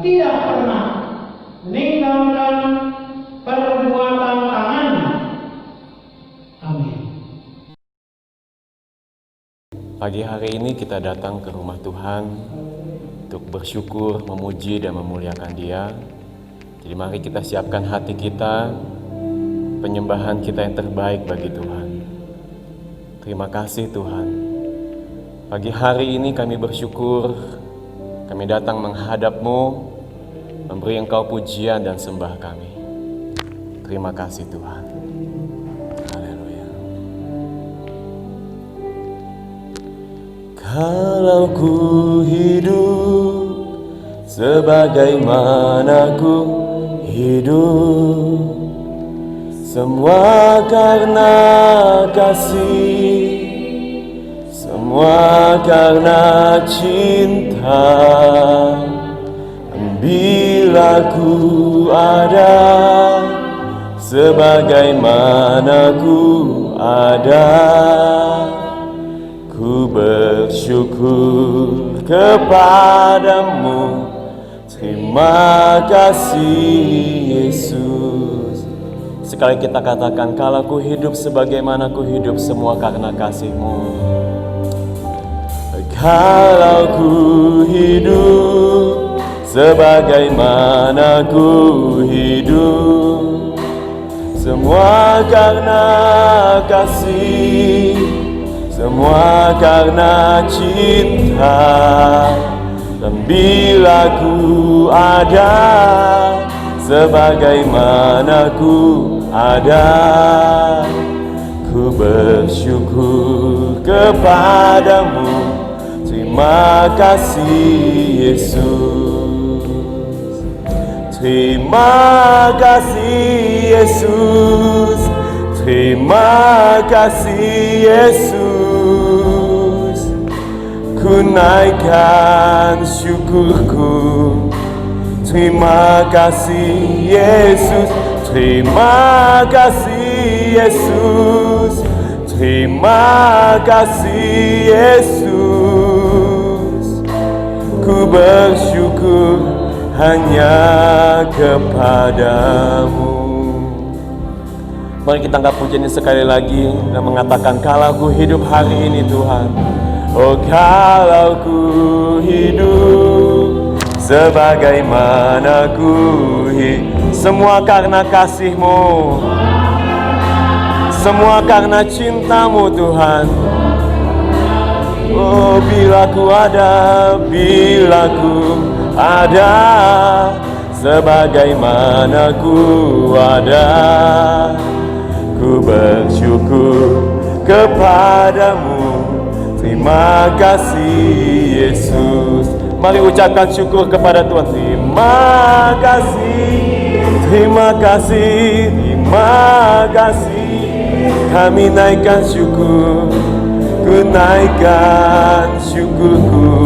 tidak pernah meninggalkan perbuatan tangan. Amin. Pagi hari ini kita datang ke rumah Tuhan untuk bersyukur, memuji, dan memuliakan Dia. Jadi mari kita siapkan hati kita, penyembahan kita yang terbaik bagi Tuhan. Terima kasih Tuhan. Pagi hari ini kami bersyukur, kami datang menghadap-Mu, memberi Engkau pujian dan sembah kami. Terima kasih Tuhan. Haleluya. Kalau ku hidup sebagaimana ku hidup, semua karena kasih, semua karena cinta. Bila ku ada sebagaimana ku ada, ku bersyukur kepadamu. Terima kasih Yesus. Sekali kita katakan, kalau ku hidup sebagaimana ku hidup, semua karena kasih-Mu. Kalau ku hidup sebagaimana ku hidup, semua karena kasih, semua karena cinta. Dan bila ku ada sebagaimana ku ada, ku bersyukur kepadamu. Terima kasih Yesus. Terima kasih Yesus. Terima kasih Yesus. Ku naikkan syukurku. Terima kasih Yesus. Terima kasih Yesus. Terima kasih Yesus. Ku bersyukur hanya kepadamu. Mari kita angkat pujian ini sekali lagi dan mengatakan, kalau ku hidup hari ini Tuhan, oh kalau ku hidup sebagaimana ku hidup, semua karena kasih-Mu, semua karena cinta-Mu Tuhan. Oh bila ku ada sebagaimana ku ada, ku bersyukur kepadamu. Terima kasih Yesus. Mari ucapkan syukur kepada Tuhan. Terima kasih, terima kasih, terima kasih. Kami naikkan syukur, ku naikkan syukurku.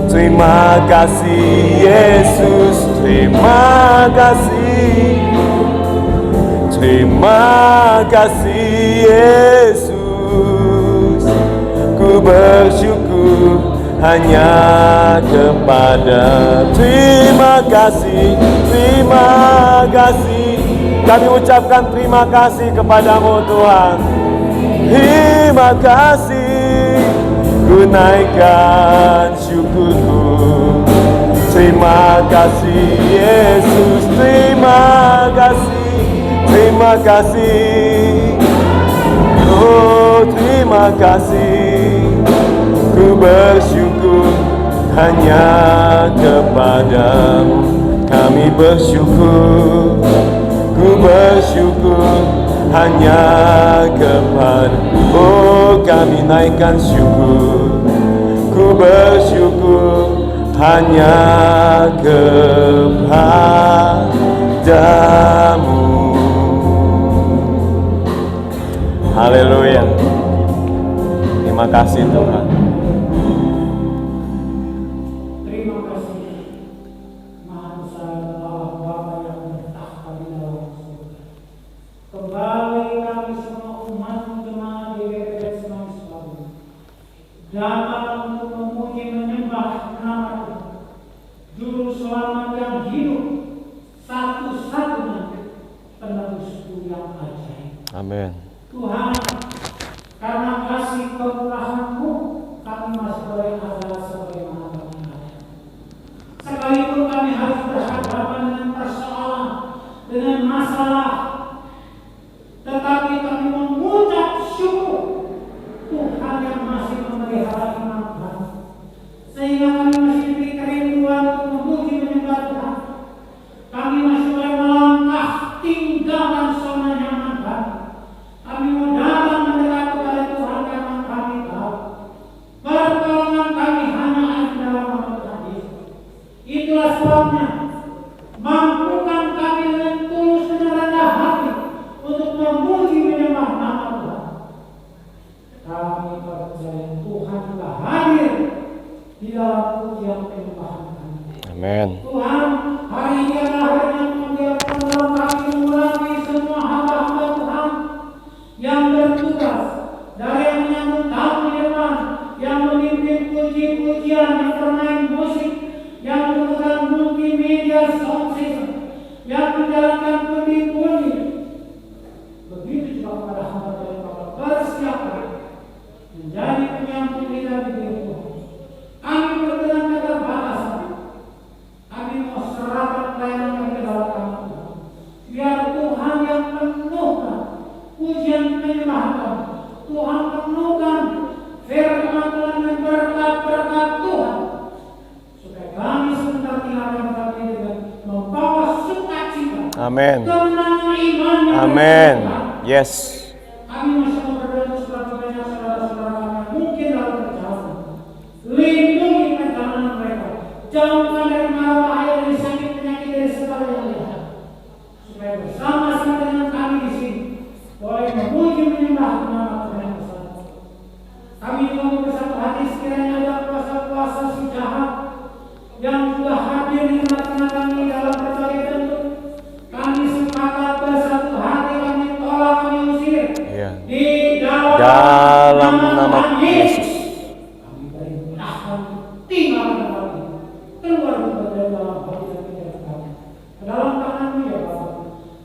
Terima kasih Yesus. Terima kasih, terima kasih Yesus. Ku bersyukur hanya kepada. Terima kasih, terima kasih. Kami ucapkan terima kasih kepadamu Tuhan. Terima kasih. Ku naikkan syukurku. Terima kasih Yesus. Terima kasih, terima kasih. Oh terima kasih. Ku bersyukur hanya kepadamu. Kami bersyukur, ku bersyukur hanya kepadamu. Oh kami naikkan syukur, ku bersyukur hanya kepadamu. Haleluya. Terima kasih Tuhan. Terima kasih Maha Besar Allah Bapa yang bertahta di dalam surga. Kembali kami semua umat jemaat di GPS Semangis Baru datang untuk memuji menyembah nama Tuhan, Juru Juru Selamat yang hidup, satu-satunya penebusku yang ajaib. Amin. Tuhan, karena kasih kemurahan-Mu, kami masih boleh ada sebagaimana kami ada. Sekalipun kami harus berhadapan dengan persoalan, dengan masalah, tetapi kami mengucap syukur Tuhan yang masih memelihara iman kami, sehingga kami masih diberi kerinduan untuk memuji menyembah Tuhan. Kami masih boleh melangkah tinggalkan zona nyaman kami. Kami mau datang mendekat kepada Tuhan karena kami tahu pertolongan kami hanya ada dalam nama Tuhan Yesus. Itulah sebabnya mampukan kami dengan tulus dan rendah hati untuk memuji menyembah nama Tuhan. Kami percaya Tuhan telah hadir di dalam pujian penyembahan kami. Amin. Tuhan, hari ini adalah hari yang membiarkan dalam kami mengulangi semua hamba-hamba Tuhan yang bertugas, dari yang menyambut tamu di depan, yang memimpin puji-pujian, yang bermain musik, yang menggunakan multimedia sound system, yang menjalankan pundi-pundi. Begitu juga kepada hamba yang Bapak persiapkan menjadi penyambut kita di diri Tuhan. Kami berkenan keterbatasan. Kami mau serahkan pelayanan kami ke dalam tangan Tuhan. Biar Tuhan yang penuhkan pujian penyembahan kami. Tuhan penuhkan firman Tuhan dengan berkat-berkat Tuhan. Supaya kami sebentar tinggalkan kami dengan membawa sukacita. Amin. Kemenangan iman. Amin. Yes. Kami masih mau berdoa seperti banyak saudara-saudara kami yang mungkin dalam perjalanan. Lindungi perjalanan mereka. Jauhkan dari mara bahaya, dari sakit penyakit, dari segala yang jahat. Supaya bersama-sama dengan kami di sini boleh memuji menyembah nama Tuhan yang besar. Kami juga bersatu hati sekiranya ada kuasa-kuasa si jahat yang juga hadir di tengah-tengah kami dalam berbagai bentuk. Kami sepakat bersatu hati, kami tolak, kami usir. Di dalam nama Yesus. Kami perintahkan tinggalkan kami, keluar dari dalam hati dan pikiran kami. Ke dalam tangan-Mu ya Bapa.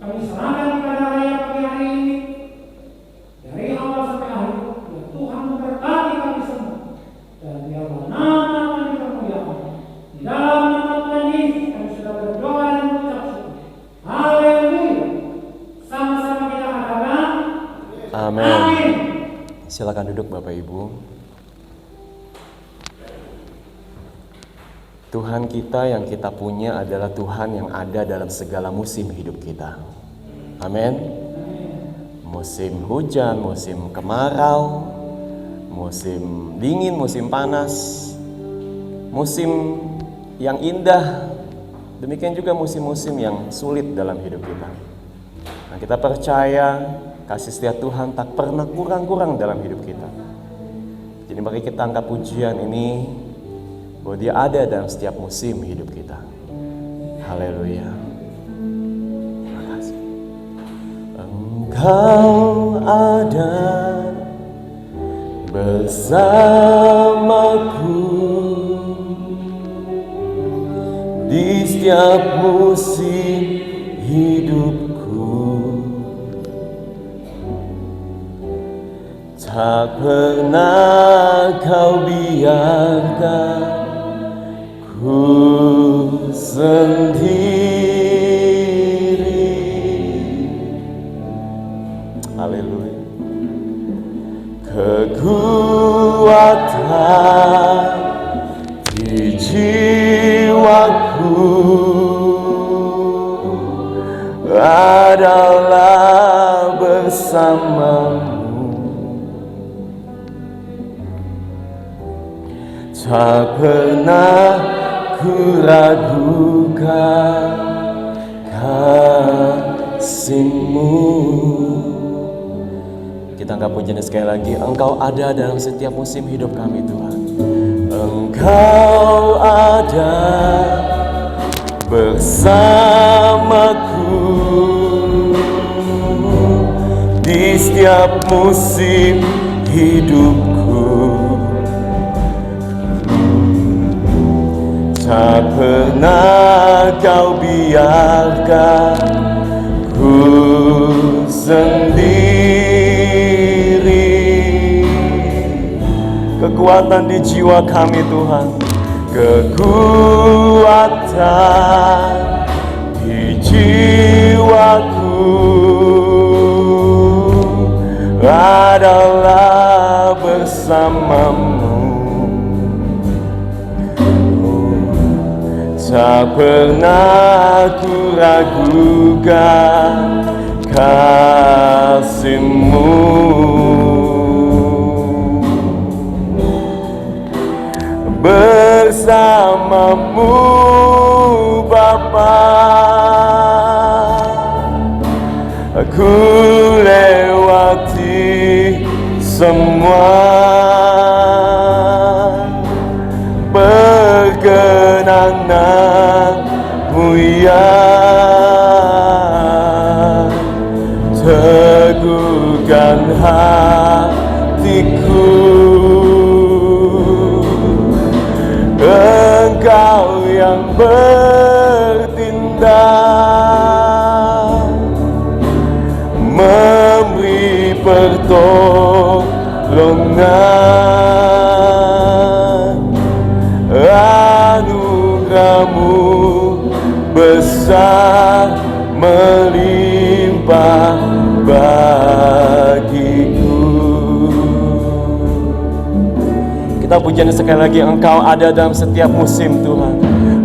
Kami serahkan kepada raya pagi hari ini. Dari awal sampai akhir, ya Tuhan memberkati kami semua. Dan biarlah nama-Mu dipermuliakan. Di dalam nama Tuhan Yesus kami sudah berdoa dan mengucap syukur. Haleluya. Sama-sama kita katakan Amin. amin. Silakan duduk Bapak Ibu. Tuhan kita yang kita punya adalah Tuhan yang ada dalam segala musim hidup kita. Amin. Musim hujan, musim kemarau, musim dingin, musim panas, musim yang indah, demikian juga musim-musim yang sulit dalam hidup kita. Nah, kita percaya kasih setia Tuhan tak pernah kurang-kurang dalam hidup kita. Jadi mari kita angkat pujian ini bahwa Dia ada dalam setiap musim hidup kita. Haleluya. Terima kasih. Engkau ada bersamaku di setiap musim hidupku. Tak pernah Kau biarkan ku sendiri. Haleluya. Kekuatan di jiwaku adalah bersamamu. Tak pernah ku ragukan kasih-Mu. Kita angkat pujian sekali lagi. Engkau ada dalam setiap musim hidup kami Tuhan. Engkau ada bersamaku di setiap musim hidupku. Tak pernah kau biarkan ku sendiri. Kekuatan di jiwa kami Tuhan, kekuatan di jiwaku adalah bersamamu. Tak pernah ku ragukan kasih-Mu. Bersamamu Bapa, aku lewati semua. Perkenananmu ya teguhkan hatiku. Engkau yang bertindak, memberi pertolongan. Anugerah-Mu besar melimpah bagiku. Kita pujian sekali lagi. Engkau ada dalam setiap musim Tuhan.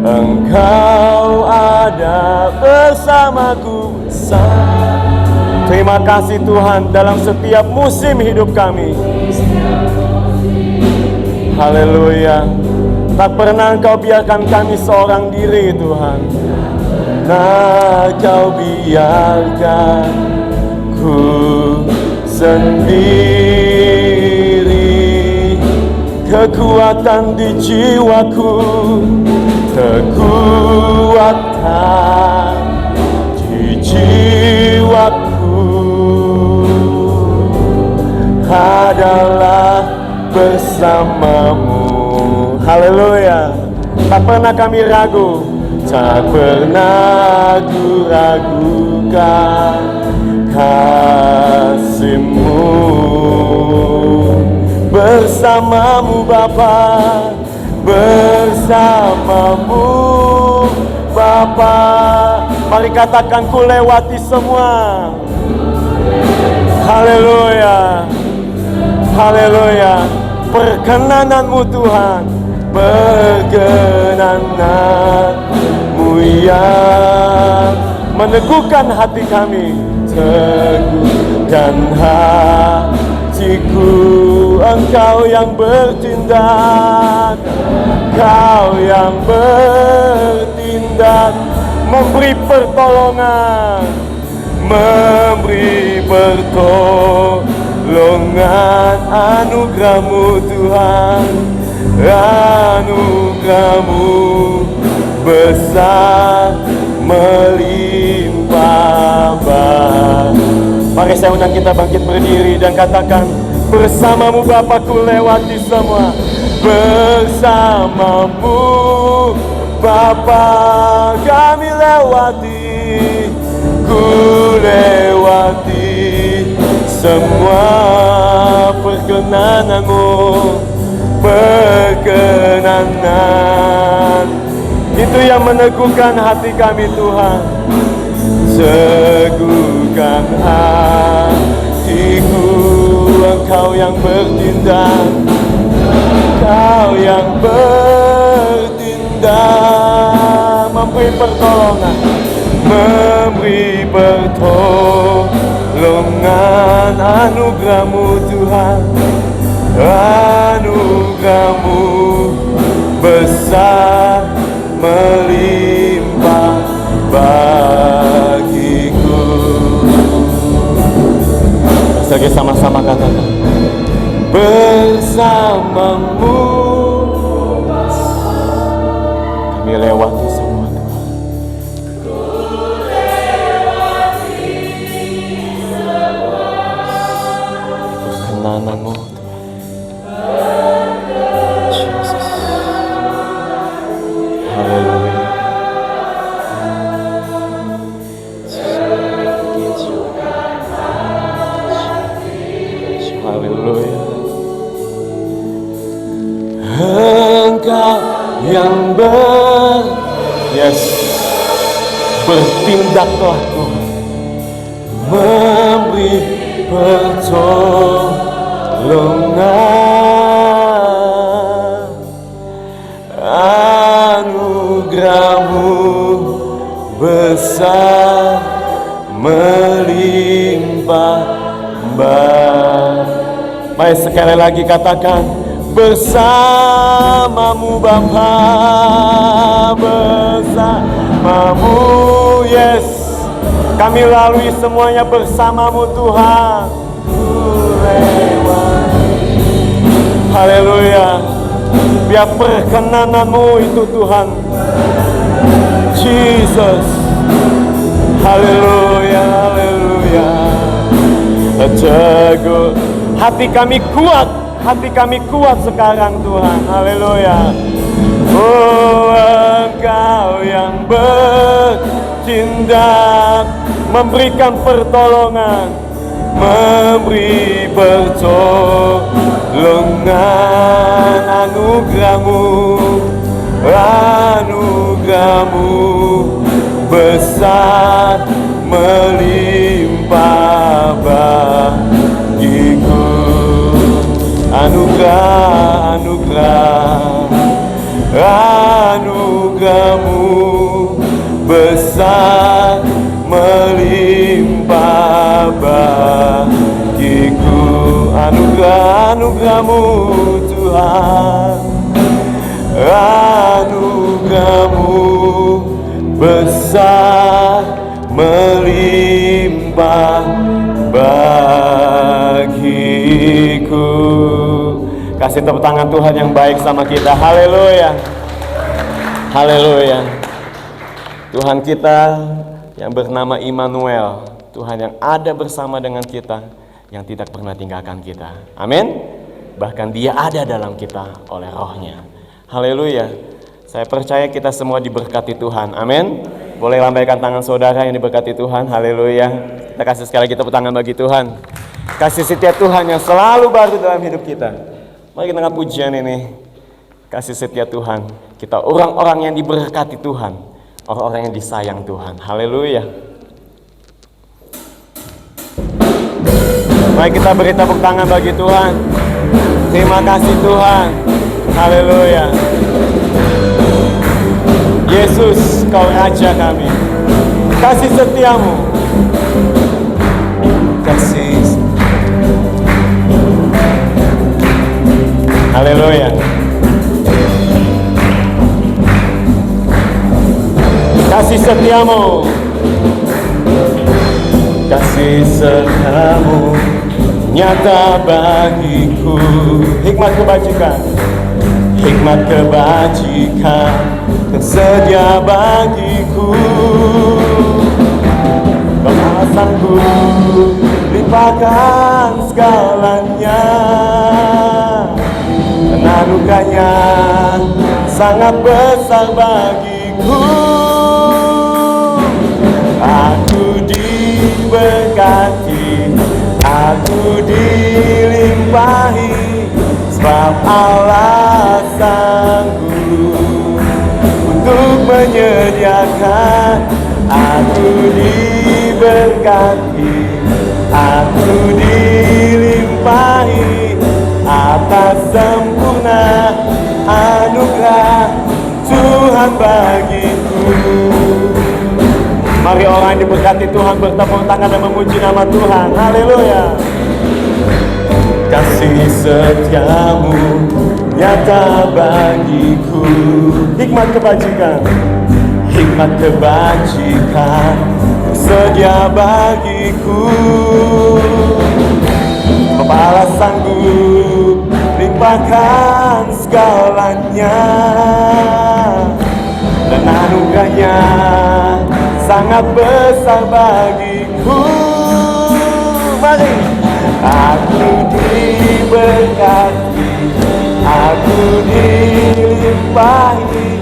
Engkau ada bersamaku. Terima kasih Tuhan dalam setiap musim hidup kami. Haleluya. Tak pernah Engkau biarkan kami seorang diri Tuhan. Nah, Kau biarkan ku sendiri. Kekuatan di jiwaku, kekuatan di jiwaku adalah bersamamu. Haleluya. Tak pernah kami ragu, tak pernah ku ragukan kasih-Mu. Bersamamu Bapa, bersamamu Bapa. Mari katakan, ku lewati semua. Haleluya. Haleluya. Perkenanan-Mu Tuhan, perkenanan-Mu yang meneguhkan hati kami, teguhkan hatiku. Engkau yang bertindak, Engkau yang bertindak, memberi pertolongan, memberi pertolongan. Anugerah-Mu Tuhan, anugerah-Mu besar melimpah. Mari saya undang kita bangkit berdiri dan katakan, bersamamu Bapa ku lewati semua. Bersamamu Bapa kami lewati, ku lewati semua perkenanan-Mu. Perkenanan itu yang meneguhkan hati kami Tuhan. Teguhkan hatiku, Engkau yang bertindak, Engkau yang bertindak, memberi pertolongan, memberi pertolongan. Anugerah-Mu Tuhan, anugerah-Mu besar melimpah bagiku. Sekali sama-sama katakan, bersamamu kami lewati semua Tuhan. Perkenanan-Mu Tuhan. Bertindaklah Tuhan, memberi pertolongan. Anugerah-Mu besar melimpah. Mari sekali lagi katakan, bersamamu Bapa, bersamamu yes. Kami lalui semuanya bersamamu Tuhan. Haleluya. Biar perkenanan-Mu itu Tuhan. Jesus. Haleluya, haleluya. Teguh. Hati kami kuat sekarang Tuhan. Haleluya. Oh, Engkau yang bertindak, memberikan pertolongan, memberi pertolongan. Anugerah-Mu besar melimpah bagiku. Anugerah-Mu besar melimpah bagiku. Anugerah-Mu Tuhan, anugerah-Mu besar melimpah bagiku. Kasih tepuk tangan Tuhan yang baik sama kita. Haleluya. Haleluya. Tuhan kita yang bernama Immanuel, Tuhan yang ada bersama dengan kita, yang tidak pernah tinggalkan kita. Amin. Bahkan Dia ada dalam kita oleh Roh-Nya. Haleluya. Saya percaya kita semua diberkati Tuhan. Amin. Boleh lambaikan tangan saudara yang diberkati Tuhan. Haleluya. Kita kasih sekali lagi tepuk tangan bagi Tuhan. Kasih setia Tuhan yang selalu baru dalam hidup kita. Mari kita angkat pujian ini. Kasih setia Tuhan. Kita orang-orang yang diberkati Tuhan, orang-orang yang disayang Tuhan. Haleluya. Mari kita beri tepuk tangan bagi Tuhan. Terima kasih Tuhan. Haleluya. Yesus, Kau Raja kami. Kasih setiamu, kasih. Haleluya. Kasih setiamu, kasih setiamu nyata bagiku. Hikmat kebajikan, hikmat kebajikan tersedia bagiku. Balasanku limpahkan segalanya, dan anugerahnya sangat besar bagiku. Aku diberkati, aku dilimpahi, sebab Allah sanggup untuk menyediakan. Aku diberkati, aku dilimpahi atas sempurna anugerah Tuhan bagiku. Mari orang yang diberkati Tuhan bertepuk tangan dan memuji nama Tuhan. Haleluya. Kasih setiamu nyata bagiku. Hikmat kebajikan, hikmat kebajikan tersedia bagiku. Kepala sanggup limpahkan segalanya, dan anugerahnya sangat besar bagiku. Mari. Aku diberkati, aku dilimpahi,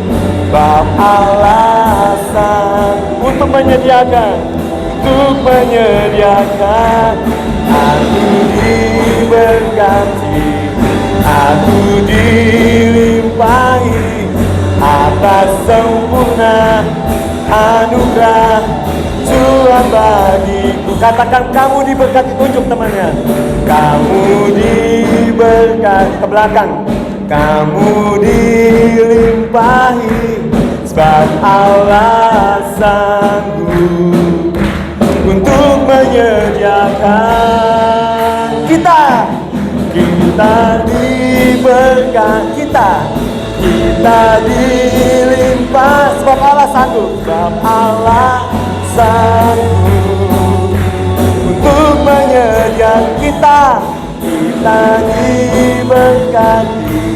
bab alasan untuk menyediakan, aku diberkati, aku dilimpahi atas sempurna anugerah Katakan kamu diberkati, tunjuk temannya. Kamu diberkati, ke belakang. Kamu dilimpahi, sebab Allah sanggup untuk menyediakan. Kita diberkati, kita dilimpah, sebab Allah sanggup, sebab Allah sanggup untuk menyediakan. Kita diberkati,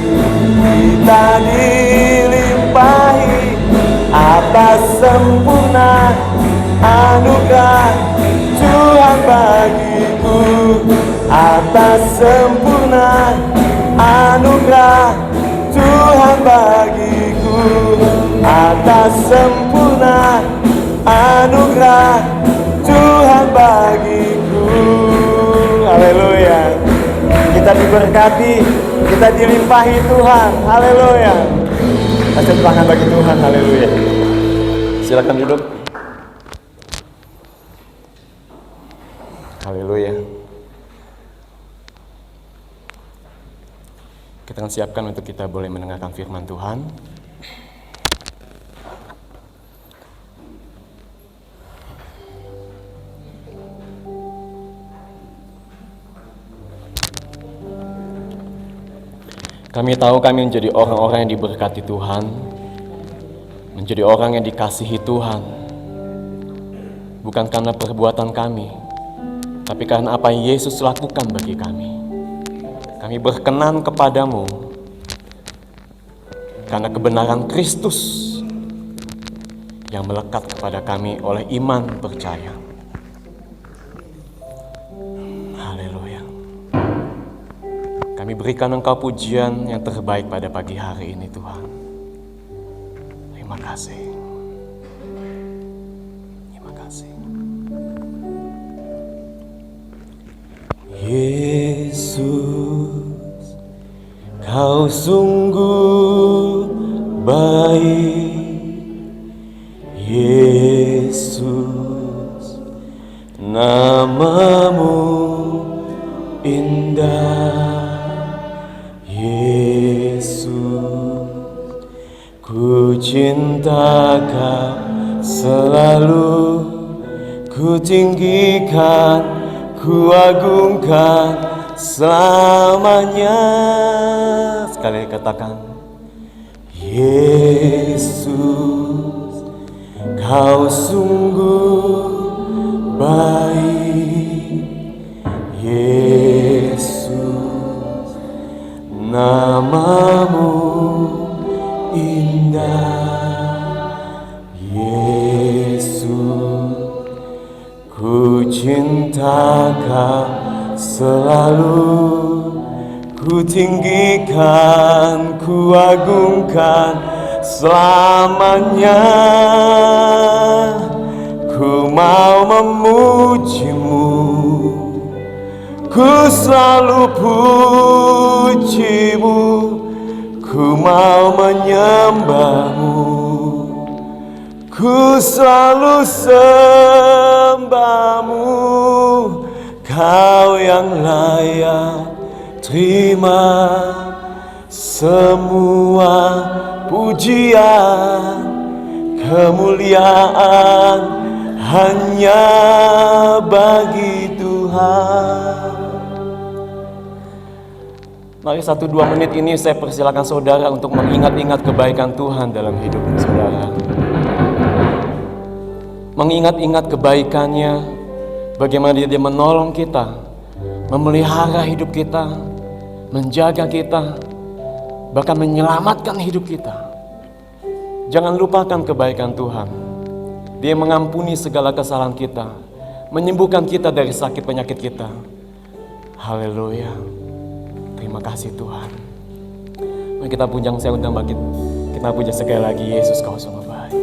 kita dilimpahi atas sempurna anugerah Tuhan bagiku, atas sempurna anugerah Tuhan bagiku, atas sempurna anugerah Tuhan bagiku. Haleluya. Kita diberkati, kita dilimpahi Tuhan. Haleluya. Kasih tangan bagi Tuhan. Haleluya. Silakan duduk. Haleluya. Kita akan siapkan untuk kita boleh mendengarkan firman Tuhan. Kami tahu kami menjadi orang-orang yang diberkati Tuhan, menjadi orang yang dikasihi Tuhan, bukan karena perbuatan kami, tapi karena apa yang Yesus lakukan bagi kami. Kami berkenan kepadamu karena kebenaran Kristus yang melekat kepada kami oleh iman percaya. Haleluya. Kami berikan Engkau pujian yang terbaik pada pagi hari ini, Tuhan. Terima kasih. Terima kasih. Yesus, Kau sungguh baik. Yesus, namamu indah. Yesus, ku cinta Kau selalu, ku tinggikan, ku agungkan selamanya. Sekali katakan, Yesus, Kau sungguh baik. Yesus, namamu indah. Yesus, ku cinta Kau selalu, ku tinggikan, ku agungkan selamanya. Ku mau memujimu, ku selalu pujimu, ku mau menyembahmu, ku selalu sembahmu. Kau yang layak terima semua pujian, kemuliaan hanya bagi Tuhan. Mari 1-2 menit ini saya persilakan saudara untuk mengingat-ingat kebaikan Tuhan dalam hidup saudara. Mengingat-ingat kebaikannya, bagaimana Dia menolong kita, memelihara hidup kita, menjaga kita, bahkan menyelamatkan hidup kita. Jangan lupakan kebaikan Tuhan. Dia mengampuni segala kesalahan kita, menyembuhkan kita dari sakit penyakit kita. Haleluya. Terima kasih Tuhan. Mari kita pujian, saya undang bagi kita puja sekali lagi. Yesus, Kau sungguh baik.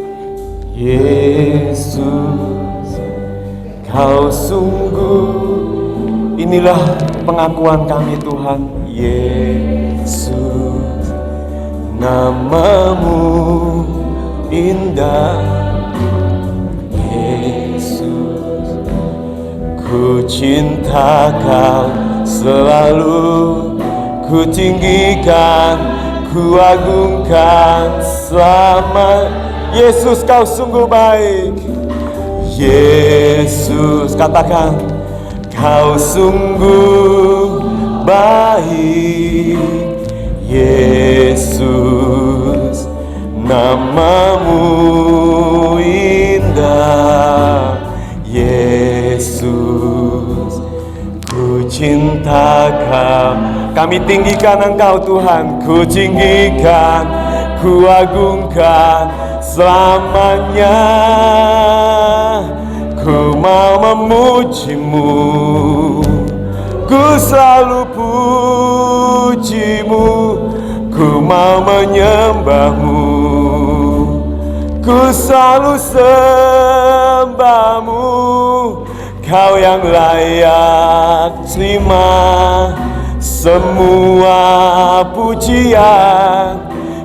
Yesus, Kau sungguh, inilah pengakuan kami Tuhan. Yesus, namamu indah. Yesus, Ku cinta Kau selalu, ku tinggikan, ku agungkan selama. Yesus, Kau sungguh baik. Yesus, katakan, Kau sungguh baik. Yesus, namamu indah. Yesus, ku cinta Kau. Kami tinggikan Engkau Tuhan, ku tinggikan, ku agungkan selamanya. Ku mau memuji-Mu, ku selalu puji-Mu. Ku mau menyembah-Mu, ku selalu sembah-Mu. Kau yang layak terima semua pujian,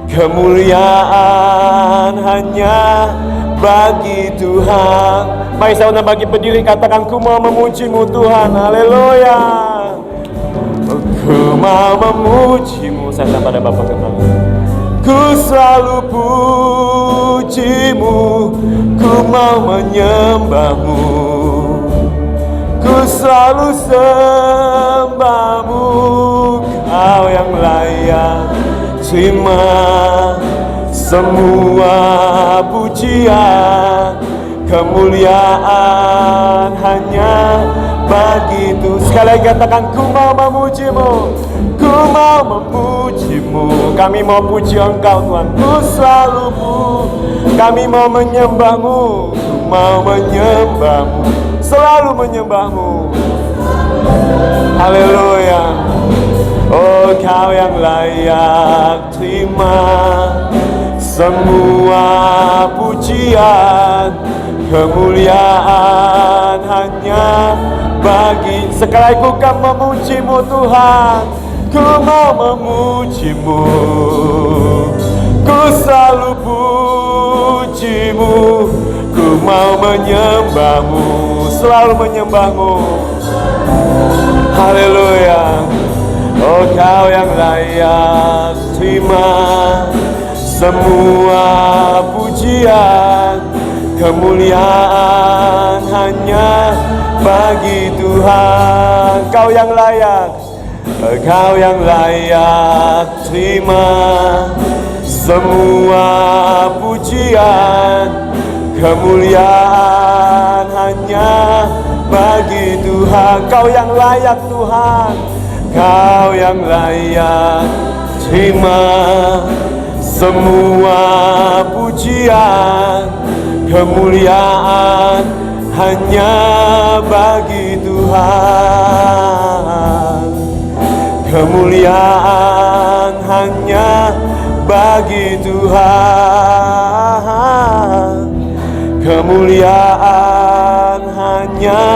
kemuliaan hanya bagi Tuhan. Mari saudara bagi berdiri, katakan, ku mau memuji-Mu Tuhan. Haleluya. Ku mau memuji-Mu. Saya pada Bapak kembali. Ku selalu puji-Mu, ku mau menyembah-Mu, ku selalu sembah-Mu. Kau yang layak terima semua pujian, kemuliaan hanya bagi Tuhan. Sekali lagi katakan, ku mau memuji-Mu, ku mau memuji-Mu. Kami mau puji Engkau Tuhan, ku selalu kami mau menyembah-Mu, ku mau menyembah-Mu, selalu menyembah-Mu. Haleluya. Oh, Kau yang layak terima semua pujian, kemuliaan hanya bagi. Sekali ku kan memuji-Mu Tuhan, ku mau memuji-Mu, ku selalu puji-Mu, ku mau menyembah-Mu, selalu menyembah-Mu. Haleluya. Oh, Kau yang layak terima semua pujian, kemuliaan hanya bagi Tuhan. Kau yang layak, Kau yang layak terima semua pujian, kemuliaan hanya bagi Tuhan. Kau yang layak Tuhan, Kau yang layak terima semua pujian, kemuliaan hanya bagi Tuhan. Kemuliaan hanya bagi Tuhan. Kemuliaan hanya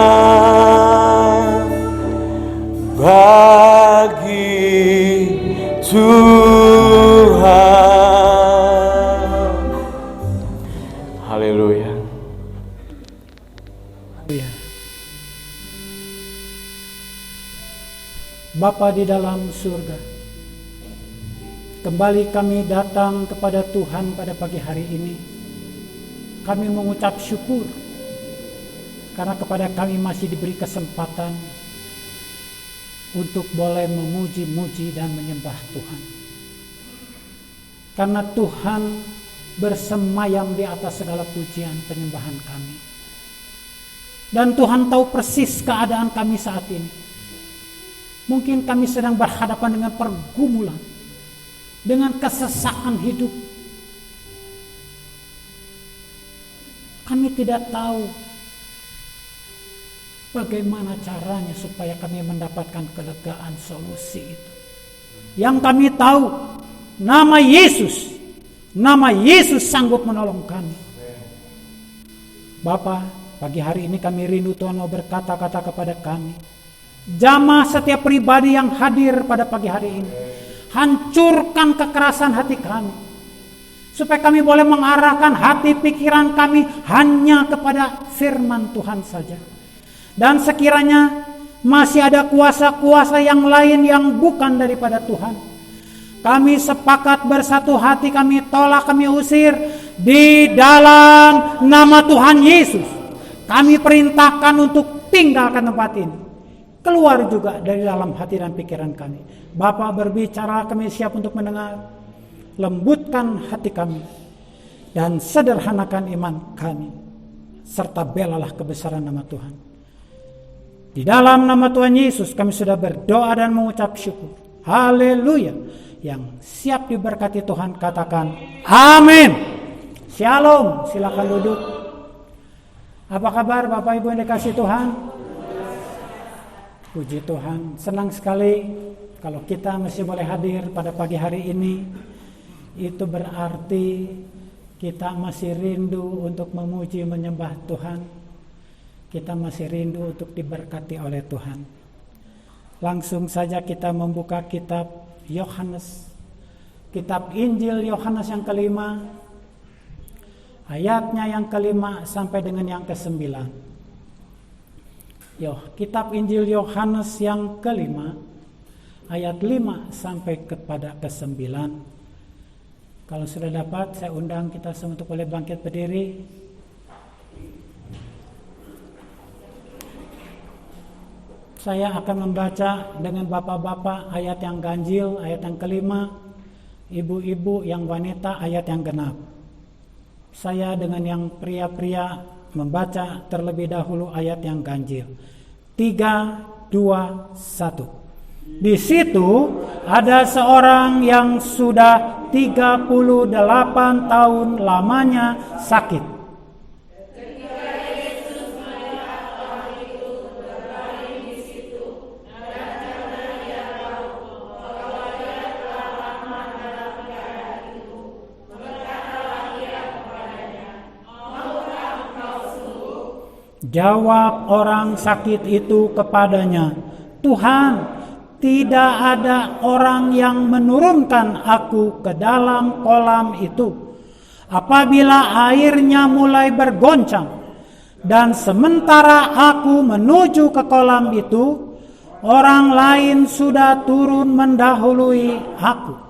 bagi Tuhan. Haleluya. Bapa di dalam surga, kembali kami datang kepada Tuhan pada pagi hari ini. Kami mengucap syukur karena kepada kami masih diberi kesempatan untuk boleh memuji-muji dan menyembah Tuhan. Karena Tuhan bersemayam di atas segala pujian penyembahan kami. Dan Tuhan tahu persis keadaan kami saat ini. Mungkin kami sedang berhadapan dengan pergumulan, dengan kesesakan hidup. Kami tidak tahu bagaimana caranya supaya kami mendapatkan kelegaan solusi itu. Yang kami tahu, nama Yesus sanggup menolong kami. Bapa, pagi hari ini kami rindu Tuhan mau berkata-kata kepada kami. Jamah setiap pribadi yang hadir pada pagi hari ini. Hancurkan kekerasan hati kami, supaya kami boleh mengarahkan hati pikiran kami hanya kepada firman Tuhan saja. Dan sekiranya masih ada kuasa-kuasa yang lain yang bukan daripada Tuhan, kami sepakat bersatu hati, kami tolak, kami usir di dalam nama Tuhan Yesus. Kami perintahkan untuk tinggalkan tempat ini. Keluar juga dari dalam hati dan pikiran kami. Bapa berbicara, kami siap untuk mendengar. Lembutkan hati kami dan sederhanakan iman kami, serta belalah kebesaran nama Tuhan. Di dalam nama Tuhan Yesus kami sudah berdoa dan mengucap syukur. Haleluya. Yang siap diberkati Tuhan katakan amin. Shalom. Silakan duduk. Apa kabar Bapak Ibu yang dikasihi Tuhan? Puji Tuhan. Senang sekali kalau kita masih boleh hadir pada pagi hari ini. Itu berarti kita masih rindu untuk memuji menyembah Tuhan. Kita masih rindu untuk diberkati oleh Tuhan. Langsung saja kita membuka kitab Yohanes, kitab Injil Yohanes yang kelima, ayatnya yang kelima sampai dengan yang kesembilan. Kitab Injil Yohanes yang kelima, ayat 5 sampai kepada ke-9. Kalau sudah dapat, saya undang kita semua untuk boleh bangkit berdiri. Saya akan membaca dengan bapak-bapak ayat yang ganjil, ayat yang kelima, ibu-ibu yang wanita ayat yang genap. Saya dengan yang pria-pria membaca terlebih dahulu ayat yang ganjil. 3, 2, 1. Di situ ada seorang yang sudah 38 tahun lamanya sakit. Jawab orang sakit itu kepadanya, Tuhan, tidak ada orang yang menurunkan aku ke dalam kolam itu apabila airnya mulai bergoncang, dan sementara aku menuju ke kolam itu, orang lain sudah turun mendahului aku.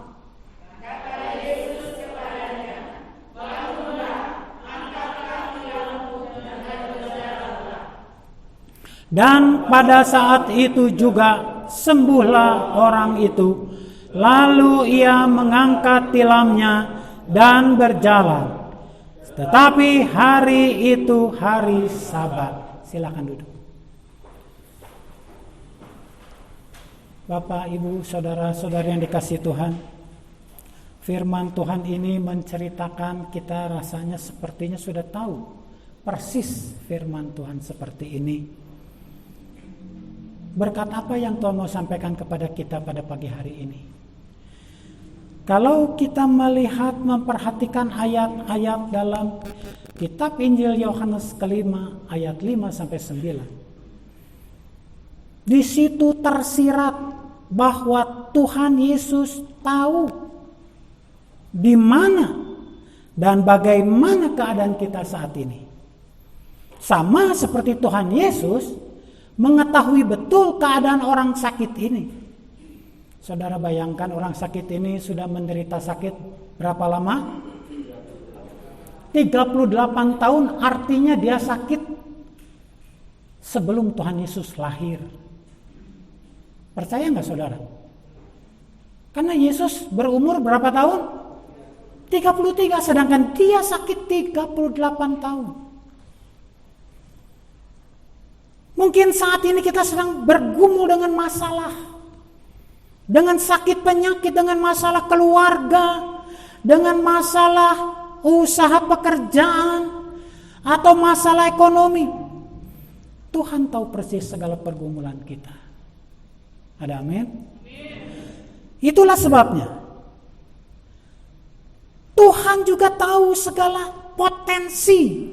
Dan pada saat itu juga sembuhlah orang itu. Lalu ia mengangkat tilamnya dan berjalan. Tetapi hari itu hari Sabat. Silakan duduk. Bapak, Ibu, saudara-saudari yang dikasihi Tuhan, firman Tuhan ini menceritakan, kita rasanya sepertinya sudah tahu persis firman Tuhan seperti ini. Berkat apa yang Tuhan mau sampaikan kepada kita pada pagi hari ini? Kalau kita melihat, memperhatikan ayat-ayat dalam kitab Injil Yohanes kelima, ayat 5 sampai 9. Di situ tersirat bahwa Tuhan Yesus tahu di mana dan bagaimana keadaan kita saat ini. Sama seperti Tuhan Yesus mengetahui betul keadaan orang sakit ini. Saudara bayangkan, orang sakit ini sudah menderita sakit berapa lama? 38 tahun, artinya dia sakit sebelum Tuhan Yesus lahir. Percaya nggak saudara? Karena Yesus berumur berapa tahun? 33, sedangkan dia sakit 38 tahun. Mungkin saat ini kita sedang bergumul dengan masalah, dengan sakit penyakit, dengan masalah keluarga, dengan masalah usaha pekerjaan, atau masalah ekonomi. Tuhan tahu persis segala pergumulan kita. Ada amin? Itulah sebabnya Tuhan juga tahu segala potensi,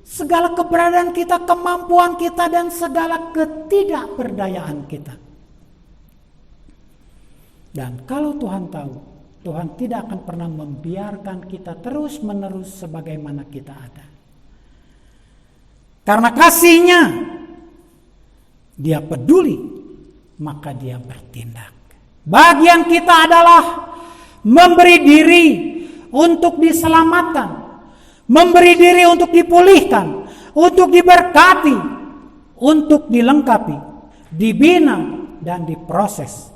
segala keberadaan kita, kemampuan kita, dan segala ketidakberdayaan kita. Dan kalau Tuhan tahu, Tuhan tidak akan pernah membiarkan kita terus-menerus sebagaimana kita ada. Karena kasih-Nya, Dia peduli, maka dia bertindak. Bagian kita adalah memberi diri untuk diselamatkan, memberi diri untuk dipulihkan, untuk diberkati, untuk dilengkapi, dibina, dan diproses.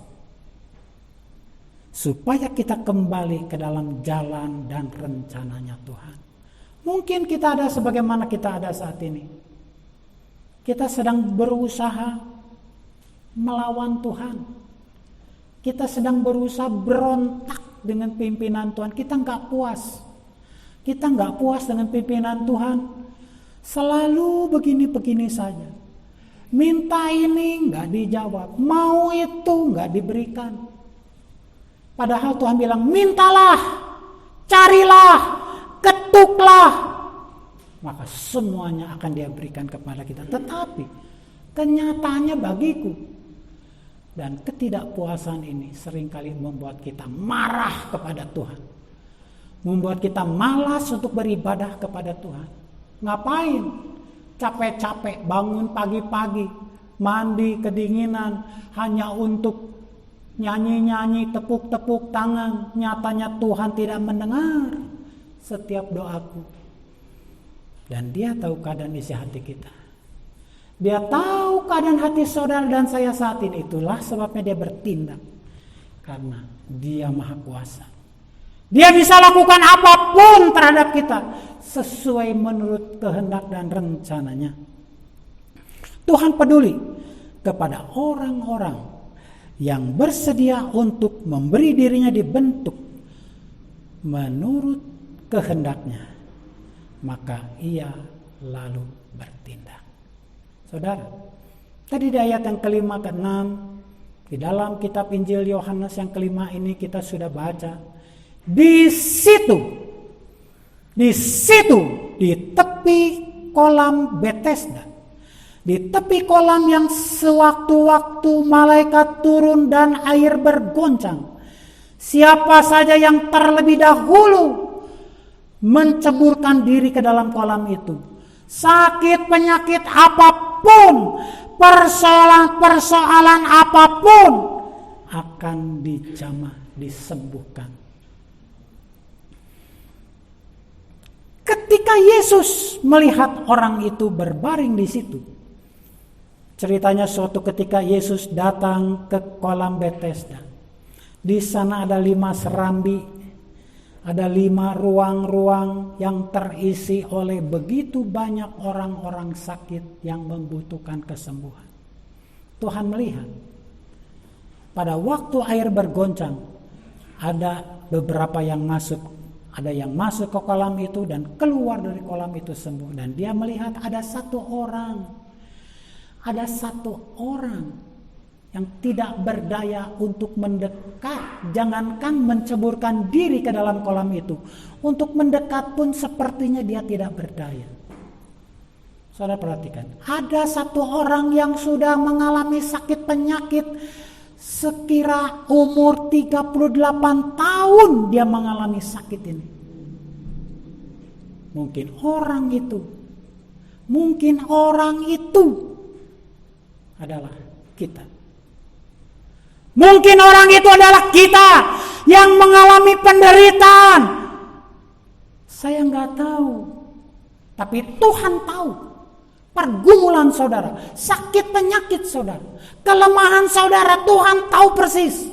Supaya kita kembali ke dalam jalan dan rencananya Tuhan. Mungkin kita ada sebagaimana kita ada saat ini. Kita sedang berusaha melawan Tuhan. Kita sedang berusaha berontak dengan pimpinan Tuhan. Kita nggak puas. Kita nggak puas dengan pimpinan Tuhan. Selalu begini-begini saja. Minta ini nggak dijawab. Mau itu nggak diberikan. Padahal Tuhan bilang, mintalah, carilah, ketuklah. Maka semuanya akan dia berikan kepada kita. Tetapi kenyataannya bagiku. Dan ketidakpuasan ini seringkali membuat kita marah kepada Tuhan. Membuat kita malas untuk beribadah kepada Tuhan. Ngapain? Capek-capek bangun pagi-pagi, mandi kedinginan hanya untuk nyanyi-nyanyi, tepuk-tepuk tangan. Nyatanya Tuhan tidak mendengar setiap doaku. Dan dia tahu keadaan isi hati kita. Dia tahu keadaan hati saudara dan saya saat ini. Itulah sebabnya dia bertindak. Karena dia maha kuasa. Dia bisa lakukan apapun terhadap kita sesuai menurut kehendak dan rencananya. Tuhan peduli kepada orang-orang yang bersedia untuk memberi dirinya dibentuk menurut kehendaknya, maka ia lalu bertindak. Saudara, tadi di ayat yang kelima ke-6 di dalam kitab Injil Yohanes yang kelima ini kita sudah baca, di situ di tepi kolam Bethesda, di tepi kolam yang sewaktu-waktu malaikat turun dan air bergoncang. Siapa saja yang terlebih dahulu menceburkan diri ke dalam kolam itu, sakit penyakit apapun, persoalan apapun akan dijamah, disembuhkan. Ketika Yesus melihat orang itu berbaring di situ, ceritanya suatu ketika Yesus datang ke kolam Bethesda. Di sana ada 5 serambi, ada 5 ruang-ruang yang terisi oleh begitu banyak orang-orang sakit yang membutuhkan kesembuhan. Tuhan melihat pada waktu air bergoncang, ada beberapa yang masuk, ada yang masuk ke kolam itu dan keluar dari kolam itu sembuh. Dan dia melihat ada satu orang yang tidak berdaya untuk mendekat, jangankan menceburkan diri ke dalam kolam itu, untuk mendekat pun sepertinya dia tidak berdaya. Saudara perhatikan, ada satu orang yang sudah mengalami sakit penyakit, sekira umur 38 tahun dia mengalami sakit ini. Mungkin orang itu adalah kita. Mungkin orang itu adalah kita yang mengalami penderitaan. Saya nggak tahu, tapi Tuhan tahu pergumulan saudara, sakit penyakit saudara, kelemahan saudara. Tuhan tahu persis,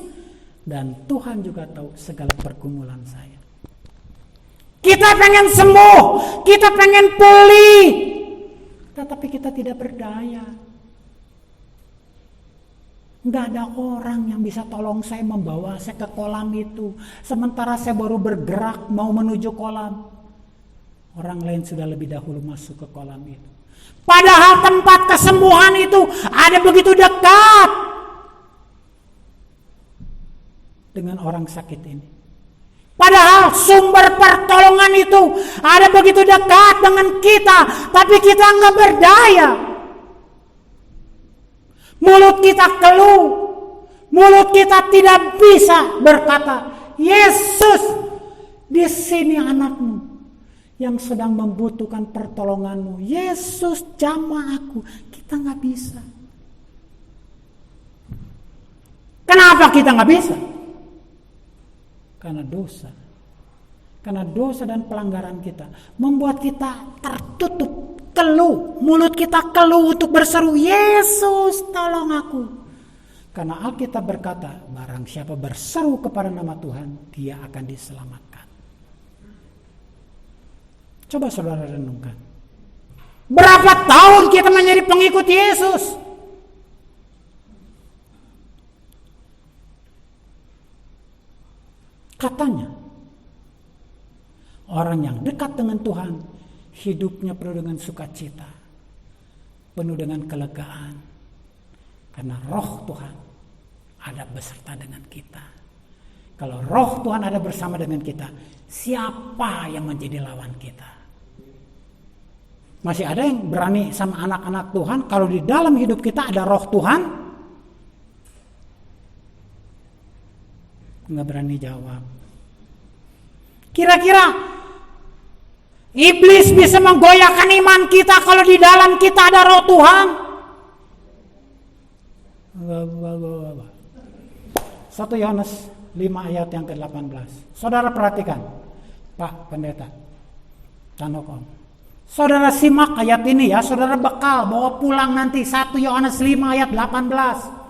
dan Tuhan juga tahu segala pergumulan saya. Kita pengen sembuh, kita pengen pulih, tetapi kita tidak berdaya. Nggak ada orang yang bisa tolong saya membawa saya ke kolam itu. Sementara saya baru bergerak mau menuju kolam, orang lain sudah lebih dahulu masuk ke kolam itu. Padahal tempat kesembuhan itu ada begitu dekat dengan orang sakit ini. Padahal sumber pertolongan itu ada begitu dekat dengan kita, tapi kita nggak berdaya. Mulut kita keluh, mulut kita tidak bisa berkata, Yesus, di sini anakmu yang sedang membutuhkan pertolonganmu. Yesus, jamah aku. Kita nggak bisa. Kenapa kita nggak bisa? Karena dosa. Karena dosa dan pelanggaran kita membuat kita tertutup, keluh. Mulut kita keluh untuk berseru, Yesus tolong aku. Karena Alkitab berkata, barang siapa berseru kepada nama Tuhan, dia akan diselamatkan. Coba saudara renungkan. Berapa tahun kita menjadi pengikut Yesus? Katanya, orang yang dekat dengan Tuhan, hidupnya penuh dengan sukacita, penuh dengan kelegaan. Karena roh Tuhan ada beserta dengan kita. Kalau roh Tuhan ada bersama dengan kita, siapa yang menjadi lawan kita? Masih ada yang berani sama anak-anak Tuhan kalau di dalam hidup kita ada roh Tuhan? Nggak berani jawab. Kira-kira iblis bisa menggoyahkan iman kita kalau di dalam kita ada roh Tuhan? 1 Yohanes 5 ayat yang ke-18. Saudara perhatikan, Pak Pendeta Tanokom. Saudara simak ayat ini ya, saudara bekal bawa pulang nanti 1 Yohanes 5 ayat 18.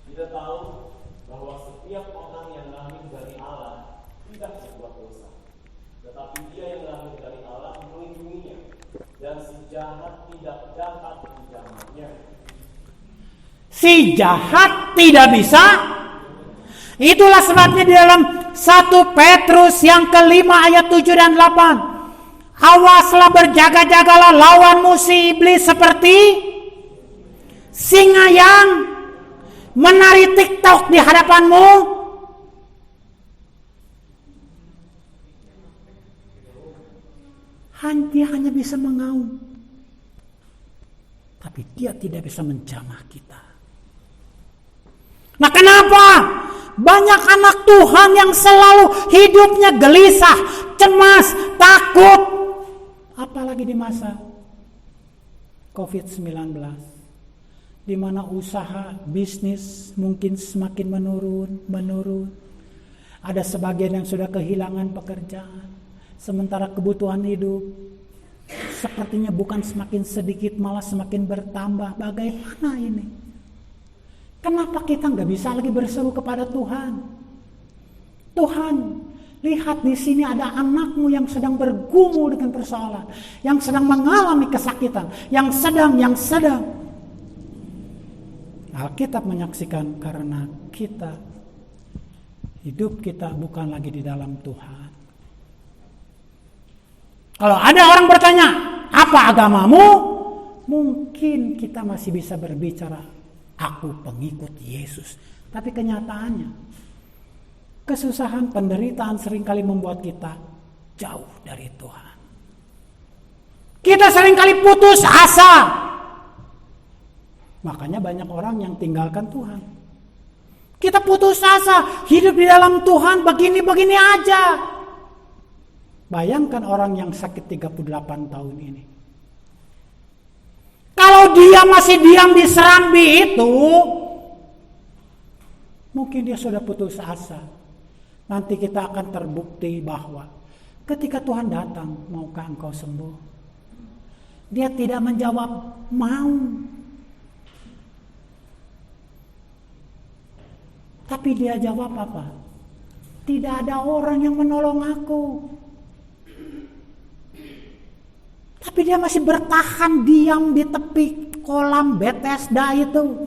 Kita tahu bahwa setiap orang yang lahir dari Allah tidak berbuat dosa, tetapi dia yang lahir dari Allah melindunginya, dan si jahat tidak dapat menjamahnya. Si jahat tidak bisa. Itulah sebabnya di dalam 1 Petrus yang kelima ayat 7 dan 8. Awaslah, berjaga-jagalah lawanmu si iblis seperti singa yang menari TikTok di hadapanmu. Dia hanya bisa mengaum, tapi dia tidak bisa menjamah kita. Nah, kenapa banyak anak Tuhan yang selalu hidupnya gelisah, cemas, takut, apalagi di masa COVID-19, di mana usaha bisnis mungkin semakin menurun. Ada sebagian yang sudah kehilangan pekerjaan, sementara kebutuhan hidup sepertinya bukan semakin sedikit, malah semakin bertambah. Bagaimana ini? Kenapa kita nggak bisa lagi berseru kepada Tuhan? Tuhan, lihat di sini ada anakmu yang sedang bergumul dengan persoalan, yang sedang mengalami kesakitan, yang sedang. Alkitab menyaksikan karena hidup kita bukan lagi di dalam Tuhan. Kalau ada orang bertanya, apa agamamu? Mungkin kita masih bisa berbicara, aku pengikut Yesus. Tapi kenyataannya, kesusahan, penderitaan seringkali membuat kita jauh dari Tuhan. Kita seringkali putus asa. Makanya banyak orang yang tinggalkan Tuhan. Kita putus asa, hidup di dalam Tuhan begini-begini aja. Bayangkan orang yang sakit 38 tahun ini. Kalau dia masih diam di serambi itu, mungkin dia sudah putus asa. Nanti kita akan terbukti bahwa ketika Tuhan datang, maukah engkau sembuh? Dia tidak menjawab mau. Tapi dia jawab apa? Tidak ada orang yang menolong aku. Tapi dia masih bertahan diam di tepi kolam Bethesda itu.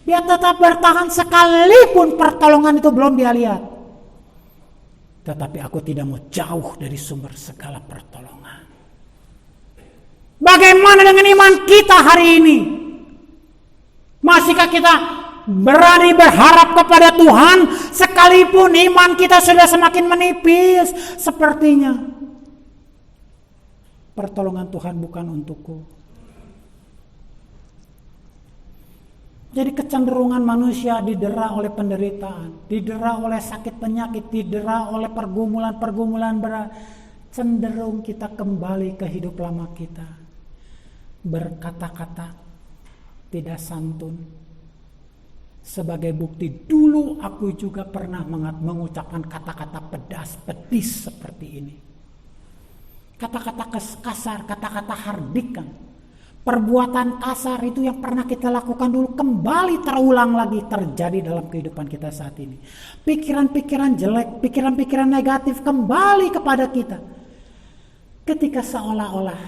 Dia tetap bertahan sekalipun pertolongan itu belum dia lihat. Tetapi aku tidak mau jauh dari sumber segala pertolongan. Bagaimana dengan iman kita hari ini? Masihkah kita berani berharap kepada Tuhan sekalipun iman kita sudah semakin menipis? Sepertinya pertolongan Tuhan bukan untukku. Jadi kecenderungan manusia didera oleh penderitaan, didera oleh sakit penyakit, didera oleh pergumulan-pergumulan berat. Cenderung kita kembali ke hidup lama kita. Berkata-kata tidak santun. Sebagai bukti, dulu aku juga pernah mengucapkan kata-kata pedas, pedis seperti ini. Kata-kata kasar, kata-kata hardikan. Perbuatan kasar itu yang pernah kita lakukan dulu kembali terulang lagi terjadi dalam kehidupan kita saat ini. Pikiran-pikiran jelek, pikiran-pikiran negatif kembali kepada kita. Ketika seolah-olah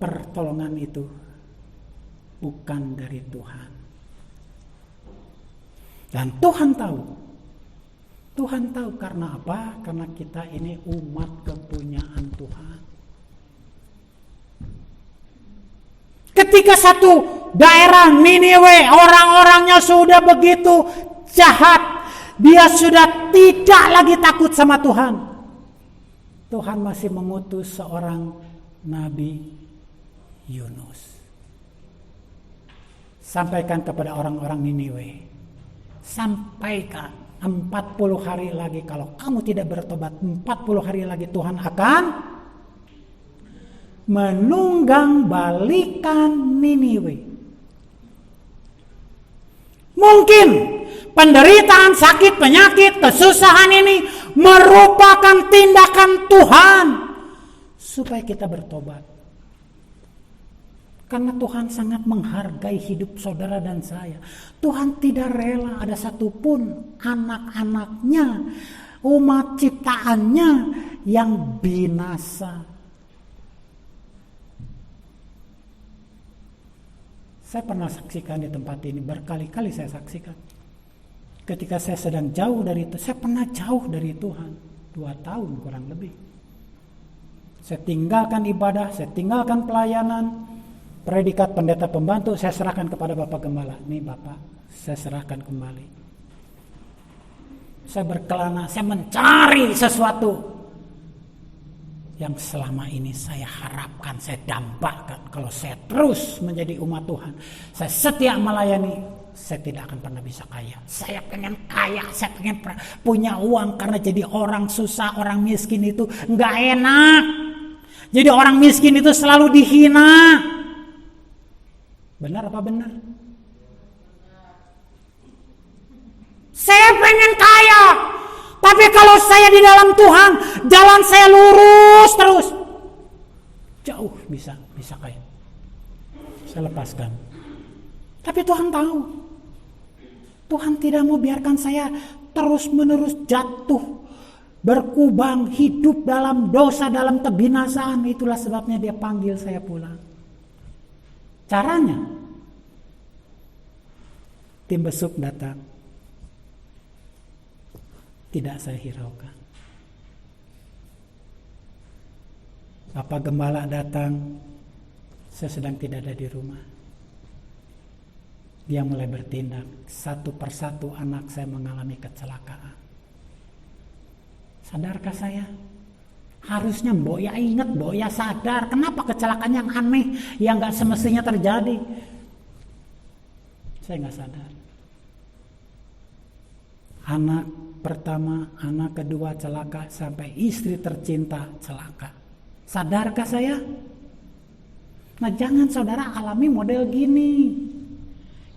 pertolongan itu bukan dari Tuhan. Dan Tuhan tahu karena apa? Karena kita ini umat kepunyaan Tuhan. Ketika satu daerah Niniwe, orang-orangnya sudah begitu jahat, dia sudah tidak lagi takut sama Tuhan. Tuhan masih mengutus seorang Nabi Yunus. Sampaikan kepada orang-orang Niniwe. Sampaikan 40 hari lagi, kalau kamu tidak bertobat, 40 hari lagi Tuhan akan menunggang balikan Niniwe. Mungkin penderitaan, sakit, penyakit, kesusahan ini merupakan tindakan Tuhan supaya kita bertobat. Karena Tuhan sangat menghargai hidup saudara dan saya. Tuhan tidak rela ada satupun anak-anaknya, umat ciptaannya yang binasa. Saya pernah saksikan di tempat ini, berkali-kali saya saksikan. Ketika saya sedang jauh dari itu, saya pernah jauh dari Tuhan 2 tahun kurang lebih. Saya tinggalkan ibadah, saya tinggalkan pelayanan. Predikat pendeta pembantu saya serahkan kepada Bapak Gembala. Nih Bapak, saya serahkan kembali. Saya berkelana, saya mencari sesuatu yang selama ini saya harapkan, saya dambakan. Kalau saya terus menjadi umat Tuhan, saya setia melayani, saya tidak akan pernah bisa kaya. Saya pengen kaya, saya pengen punya uang, karena jadi orang susah, orang miskin itu nggak enak. Jadi orang miskin itu selalu dihina. Benar apa benar? Saya pengen kaya, tapi kalau saya di dalam Tuhan, jalan saya lurus terus, jauh bisa kaya. Saya lepaskan. Tapi Tuhan tahu, Tuhan tidak mau biarkan saya terus-menerus jatuh, berkubang, hidup dalam dosa, dalam kebinasaan. Itulah sebabnya Dia panggil saya pulang. Caranya, tim besuk datang, tidak saya hiraukan. Bapak Gembala datang, saya sedang tidak ada di rumah. Dia mulai bertindak, satu persatu anak saya mengalami kecelakaan. Sadarkah saya? Harusnya Mbok ya ingat, Mbok ya sadar. Kenapa kecelakaan yang aneh, yang gak semestinya terjadi? Saya gak sadar. Anak pertama, anak kedua celaka, sampai istri tercinta celaka. Sadarkah saya? Nah jangan saudara alami model gini.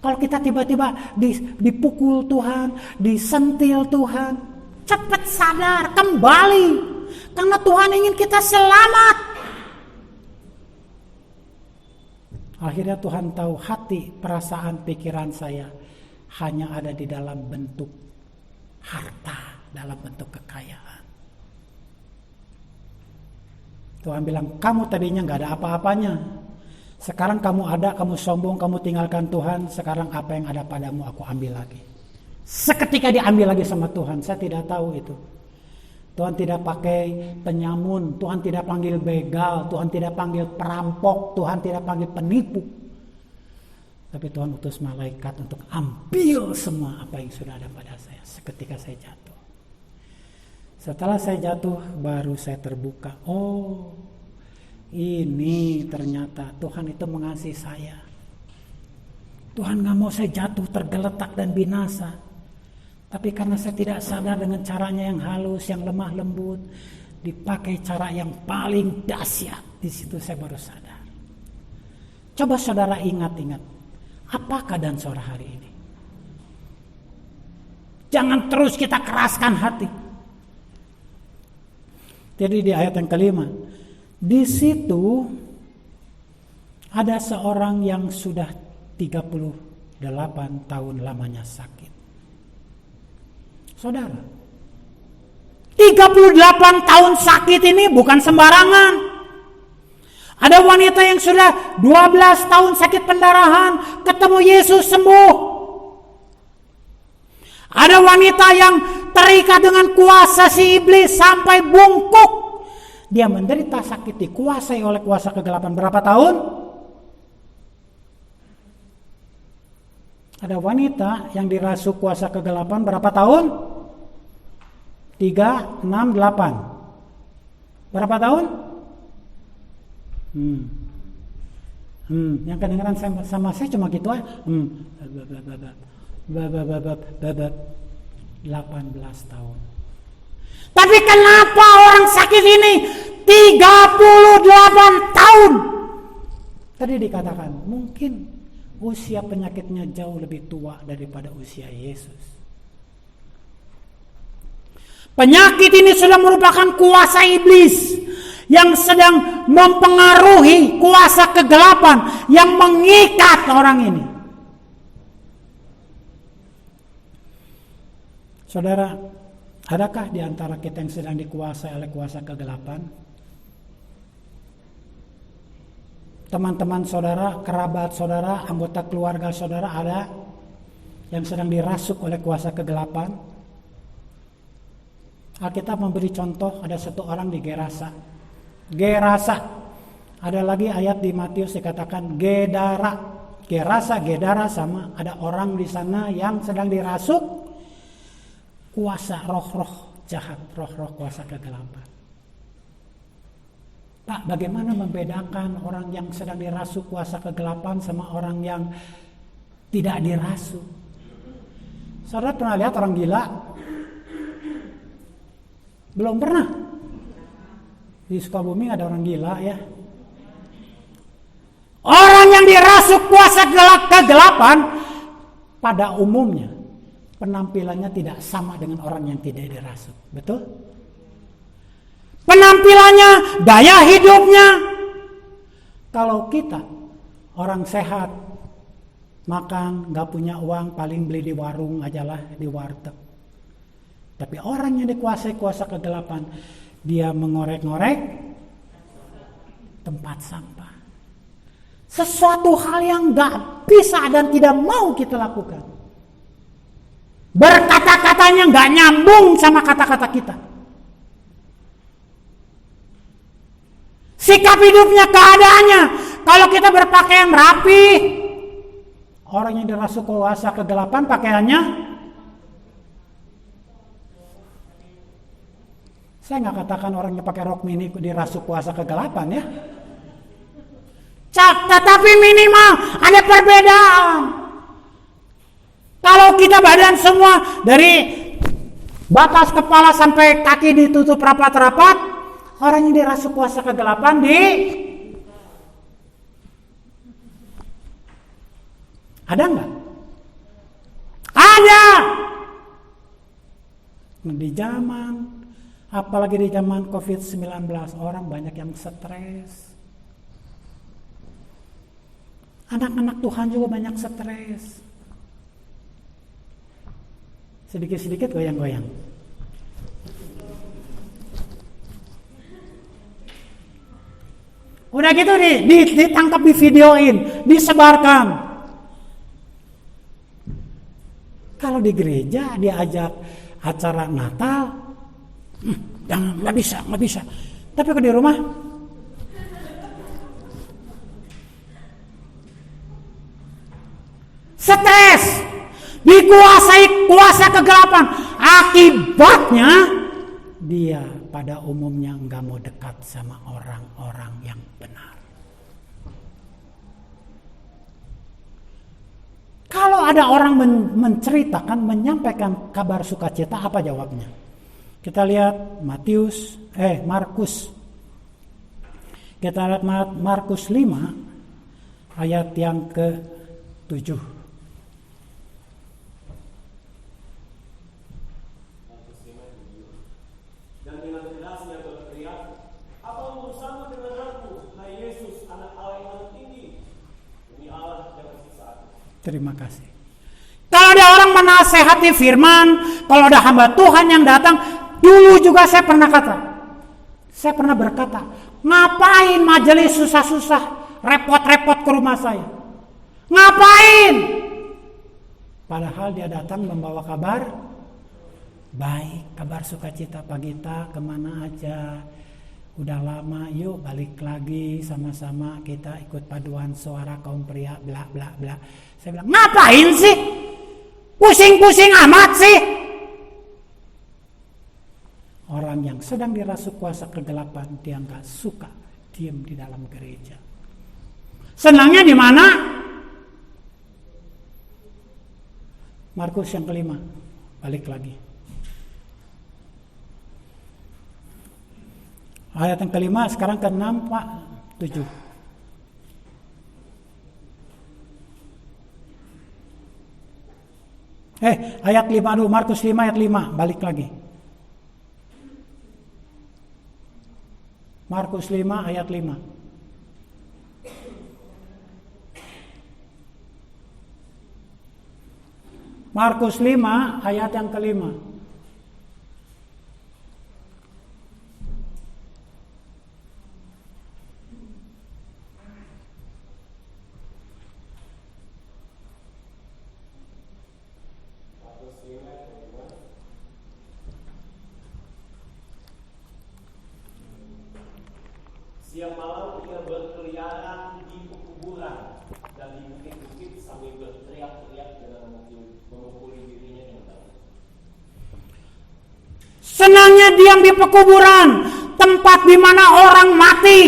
Kalau kita tiba-tiba dipukul Tuhan, disentil Tuhan, cepat sadar, kembali. Karena Tuhan ingin kita selamat. Akhirnya Tuhan tahu hati, perasaan, pikiran saya hanya ada di dalam bentuk harta, dalam bentuk kekayaan. Tuhan bilang, kamu tadinya gak ada apa-apanya. Sekarang kamu ada, kamu sombong, kamu tinggalkan Tuhan. Sekarang apa yang ada padamu aku ambil lagi. Seketika diambil lagi sama Tuhan. Saya tidak tahu itu. Tuhan tidak pakai penyamun, Tuhan tidak panggil begal, Tuhan tidak panggil perampok, Tuhan tidak panggil penipu. Tapi Tuhan utus malaikat untuk ambil semua apa yang sudah ada pada saya seketika saya jatuh. Setelah saya jatuh, baru saya terbuka. Oh, ini ternyata Tuhan itu mengasihi saya. Tuhan gak mau saya jatuh, tergeletak dan binasa. Tapi karena saya tidak sadar dengan caranya yang halus, yang lemah lembut, dipakai cara yang paling dahsyat, di situ saya baru sadar. Coba saudara ingat-ingat, apa keadaan saudara hari ini? Jangan terus kita keraskan hati. Jadi di ayat yang kelima, di situ ada seorang yang sudah 38 tahun lamanya sakit. Saudara, 38 tahun sakit ini bukan sembarangan. Ada wanita yang sudah 12 tahun sakit pendarahan, ketemu Yesus sembuh. Ada wanita yang terikat dengan kuasa si iblis sampai bungkuk. Dia menderita sakit, dikuasai oleh kuasa kegelapan berapa tahun? Ada wanita yang dirasuk kuasa kegelapan berapa tahun? 3, 6, 8. Berapa tahun? Yang kedengaran sama saya cuma gitu aja. 18 tahun. Tapi kenapa orang sakit ini 38 tahun? Tadi dikatakan mungkin usia penyakitnya jauh lebih tua daripada usia Yesus. Penyakit ini sudah merupakan kuasa iblis yang sedang mempengaruhi kuasa kegelapan yang mengikat orang ini. Saudara, adakah di antara kita yang sedang dikuasai oleh kuasa kegelapan? Teman-teman saudara, kerabat saudara, anggota keluarga saudara ada yang sedang dirasuk oleh kuasa kegelapan? Alkitab memberi contoh, ada satu orang di Gerasa. Ada lagi ayat di Matius dikatakan Gedara. Gerasa, Gedara sama. Ada orang di sana yang sedang dirasuk kuasa roh-roh jahat, roh-roh kuasa kegelapan. Pak, bagaimana membedakan orang yang sedang dirasuk kuasa kegelapan sama orang yang tidak dirasuk? Saudara pernah lihat orang gila? Belum pernah. Di Sukabumi ada orang gila ya. Orang yang dirasuk kuasa kegelapan pada umumnya penampilannya tidak sama dengan orang yang tidak dirasuk. Betul? Penampilannya, gaya hidupnya. Kalau kita orang sehat, makan, gak punya uang, paling beli di warung aja lah, di warteg. Tapi orang yang dikuasai kuasa kegelapan, dia mengorek-ngorek tempat sampah. Sesuatu hal yang gak bisa dan tidak mau kita lakukan. Berkata-katanya gak nyambung sama kata-kata kita. Sikap hidupnya, keadaannya. Kalau kita berpakaian rapi, orang yang dirasuk kuasa kegelapan pakaiannya, saya nggak katakan orang yang pakai rok mini dirasuk kuasa kegelapan ya. Tetapi minimal ada perbedaan. Kalau kita badan semua dari batas kepala sampai kaki ditutup rapat-rapat, orang yang dirasuk kuasa kegelapan ada nggak? Ada. Di zaman, apalagi di zaman COVID-19, orang banyak yang stres. Anak-anak Tuhan juga banyak stres. Sedikit-sedikit goyang-goyang. Udah gitu ditangkap, di videoin, disebarkan. Kalau di gereja diajak acara Natal, jangan, nggak bisa. Tapi kalau di rumah, stres, dikuasai kuasa kegelapan. Akibatnya dia pada umumnya nggak mau dekat sama orang-orang yang benar. Kalau ada orang menceritakan, menyampaikan kabar sukacita, apa jawabnya? Kita lihat Markus. Kita lihat Markus 5 ayat yang ke-7. Dan dengan kerasnya berteriak, "Apa urusanmu dengan aku, hai Yesus, anak Allah yang maha tinggi? Demi Allah, jangan siksa aku." Terima kasih. Kalau ada orang menasehati firman, kalau ada hamba Tuhan yang datang, dulu juga saya pernah berkata, ngapain majelis susah-susah, repot-repot ke rumah saya? Ngapain? Padahal dia datang membawa kabar baik, kabar sukacita. Pak Gita kemana aja? Udah lama, yuk balik lagi sama-sama kita ikut paduan suara kaum pria, bla bla bla. Saya bilang, ngapain sih? Pusing-pusing amat sih. Orang yang sedang dirasuk kuasa kegelapan, dia nggak suka diam di dalam gereja. Senangnya di mana? Markus yang kelima, balik lagi. Ayat yang kelima, sekarang ke-6, Pak, 7. Ayat 5 dulu, Markus 5 ayat 5, balik lagi. Markus 5 ayat 5. Markus 5 ayat yang kelima. Siang malam ia berkeliaran di kuburan dan di bukit-bukit sambil berteriak-teriak dengan memukuli dirinya dengan batu. Senangnya diam di pekuburan, tempat di mana orang mati.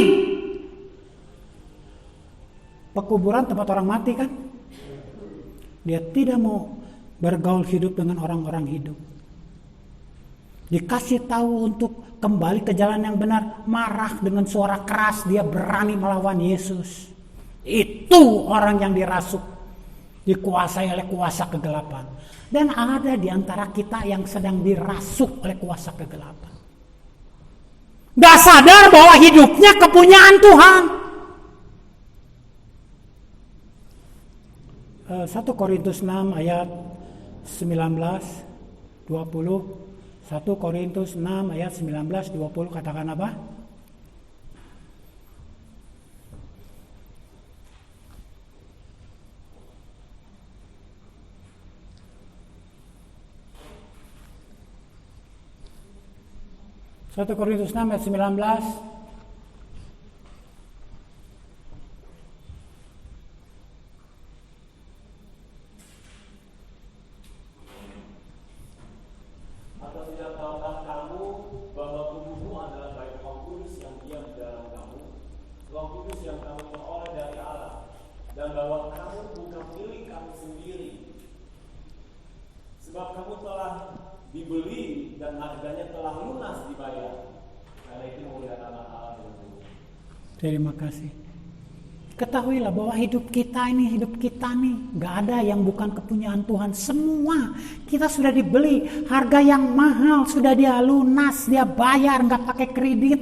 Pekuburan tempat orang mati kan? Dia tidak mau bergaul hidup dengan orang-orang hidup. Dikasih tahu untuk kembali ke jalan yang benar, marah dengan suara keras, dia berani melawan Yesus. Itu orang yang dirasuk, dikuasai oleh kuasa kegelapan. Dan ada di antara kita yang sedang dirasuk oleh kuasa kegelapan. Gak sadar bahwa hidupnya kepunyaan Tuhan. 1 Korintus 6 ayat 19, 20. 1 Korintus 6 ayat 19, 20, katakan apa? Satu Korintus 6 ayat 19. Sebab kamu telah dibeli dan harganya telah lunas dibayar. Karena itu memuliakan Allah dengan tubuh. Terima kasih. Ketahuilah bahwa hidup kita nih, gak ada yang bukan kepunyaan Tuhan. Semua kita sudah dibeli, harga yang mahal sudah dia lunas, dia bayar, gak pakai kredit.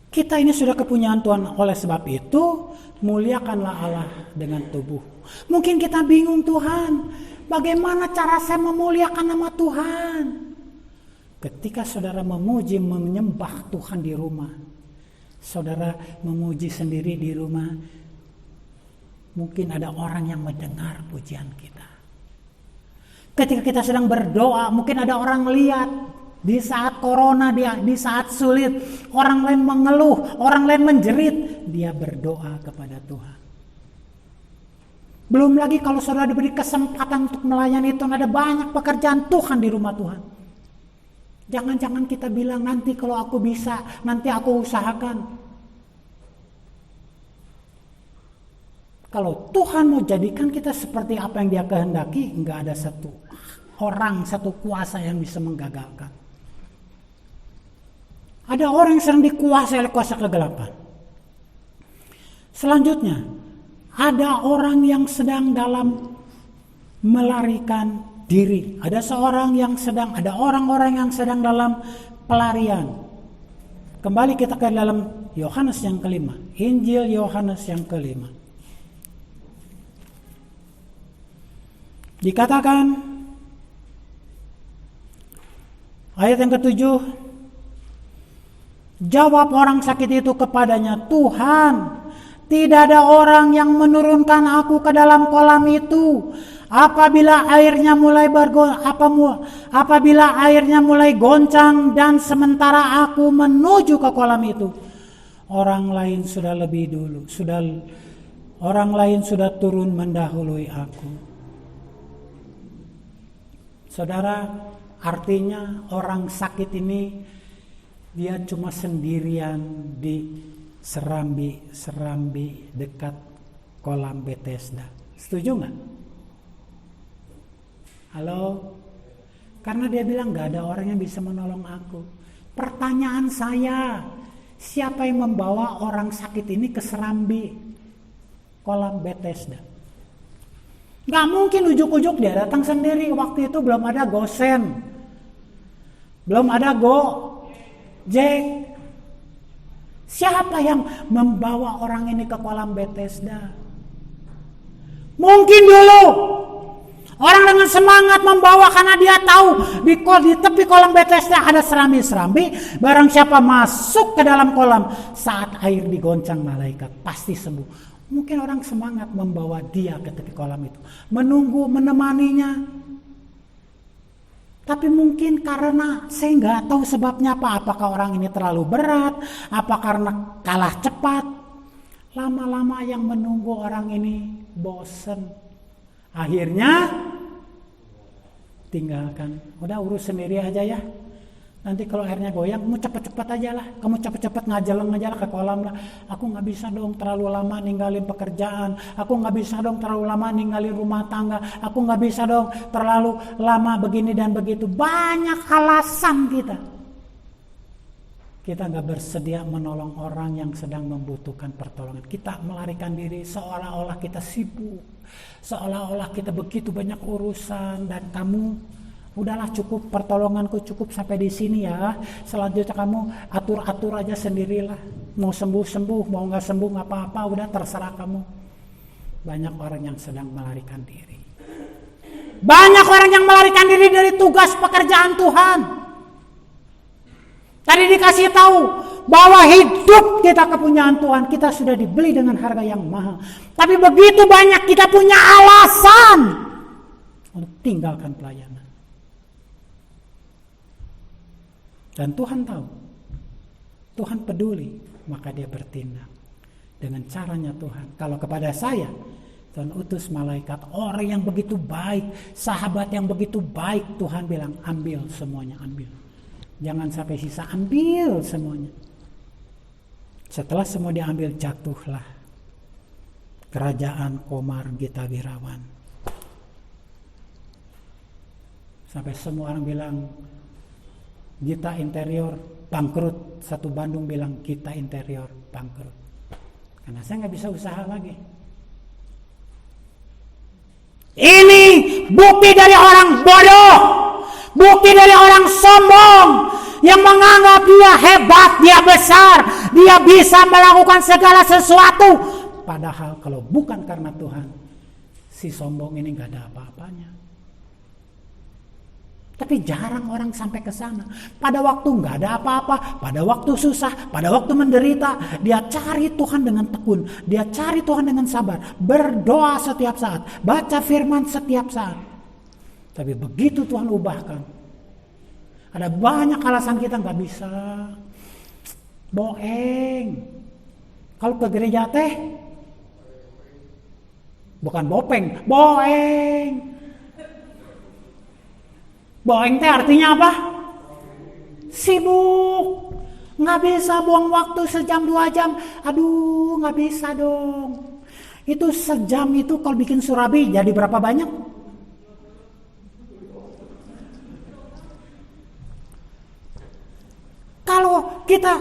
Kita ini sudah kepunyaan Tuhan. Oleh sebab itu, muliakanlah Allah dengan tubuh. Mungkin kita bingung, Tuhan, bagaimana cara saya memuliakan nama Tuhan? Ketika saudara memuji, menyembah Tuhan di rumah, saudara memuji sendiri di rumah, mungkin ada orang yang mendengar pujian kita. Ketika kita sedang berdoa, mungkin ada orang lihat. Di saat corona, di saat sulit, orang lain mengeluh, orang lain menjerit, dia berdoa kepada Tuhan. Belum lagi kalau saudara diberi kesempatan untuk melayani Tuhan, ada banyak pekerjaan Tuhan di rumah Tuhan. Jangan-jangan kita bilang, nanti kalau aku bisa, nanti aku usahakan. Kalau Tuhan mau jadikan kita seperti apa yang Dia kehendaki, enggak ada satu orang, satu kuasa yang bisa menggagalkan. Ada orang yang sedang dikuasai oleh kuasa kegelapan. Selanjutnya, ada orang yang sedang dalam melarikan diri. Ada orang-orang yang sedang dalam pelarian. Kembali kita ke dalam Yohanes yang kelima. Injil Yohanes yang kelima. Dikatakan ayat yang ketujuh, jawab orang sakit itu kepadanya, Tuhan, tidak ada orang yang menurunkan aku ke dalam kolam itu. Apabila airnya mulai goncang dan sementara aku menuju ke kolam itu, orang lain sudah turun mendahului aku. Saudara, artinya orang sakit ini dia cuma sendirian di serambi dekat kolam Bethesda. Setuju nggak? Halo? Karena dia bilang gak ada orang yang bisa menolong aku. Pertanyaan saya, siapa yang membawa orang sakit ini ke serambi kolam Bethesda? Gak mungkin ujuk-ujuk dia datang sendiri. Waktu itu belum ada GoSend, belum ada Gojek. Siapa yang membawa orang ini ke kolam Bethesda? Mungkin dulu orang dengan semangat membawa karena dia tahu di tepi kolam Bethesda ada serambi-serambi. Barang siapa masuk ke dalam kolam saat air digoncang malaikat pasti sembuh. Mungkin orang semangat membawa dia ke tepi kolam itu, menunggu, menemaninya. Tapi mungkin karena saya nggak tahu sebabnya apa. Apakah orang ini terlalu berat? Apa karena kalah cepat? Lama-lama yang menunggu orang ini bosen. Akhirnya tinggalkan. Udah urus sendiri aja ya. Nanti kalau airnya goyang, kamu cepet-cepet aja lah. Kamu cepet-cepet ngajeleng aja lah ke kolam lah. Aku gak bisa dong terlalu lama ninggalin pekerjaan. Aku gak bisa dong terlalu lama ninggalin rumah tangga. Aku gak bisa dong terlalu lama begini dan begitu. Banyak alasan kita. Kita gak bersedia menolong orang yang sedang membutuhkan pertolongan. Kita melarikan diri seolah-olah kita sibuk. Seolah-olah kita begitu banyak urusan. Dan kamu, udahlah cukup, pertolonganku cukup sampai di sini ya. Selanjutnya kamu atur-atur aja sendirilah. Mau sembuh-sembuh, mau gak sembuh gak apa-apa, udah terserah kamu. Banyak orang yang sedang melarikan diri. Banyak orang yang melarikan diri dari tugas pekerjaan Tuhan. Tadi dikasih tahu bahwa hidup kita kepunyaan Tuhan, kita sudah dibeli dengan harga yang mahal. Tapi begitu banyak kita punya alasan untuk tinggalkan pelayanan. Dan Tuhan tahu, Tuhan peduli, maka dia bertindak dengan caranya Tuhan. Kalau kepada saya, Tuhan utus malaikat, orang yang begitu baik, sahabat yang begitu baik, Tuhan bilang ambil semuanya, ambil. Jangan sampai sisa, ambil semuanya. Setelah semua diambil, jatuhlah kerajaan Komar Gita Wirawan. Sampai semua orang bilang Gita Interior bangkrut. Satu Bandung bilang Gita Interior bangkrut. Karena saya gak bisa usaha lagi. Ini bukti dari orang bodoh. Bukti dari orang sombong yang menganggap dia hebat, dia besar, dia bisa melakukan segala sesuatu. Padahal kalau bukan karena Tuhan, si sombong ini gak ada apa-apanya. Tapi jarang orang sampai ke sana. Pada waktu gak ada apa-apa, pada waktu susah, pada waktu menderita, dia cari Tuhan dengan tekun, dia cari Tuhan dengan sabar, berdoa setiap saat, baca firman setiap saat. Tapi begitu Tuhan ubahkan, ada banyak alasan kita gak bisa. Boeng. Kalau ke gereja teh bukan bopeng, boeng. Boeng teh artinya apa? Sibuk. Gak bisa buang waktu sejam 2 jam. Aduh, gak bisa dong. Itu sejam itu kalau bikin surabi jadi berapa banyak? Kalau kita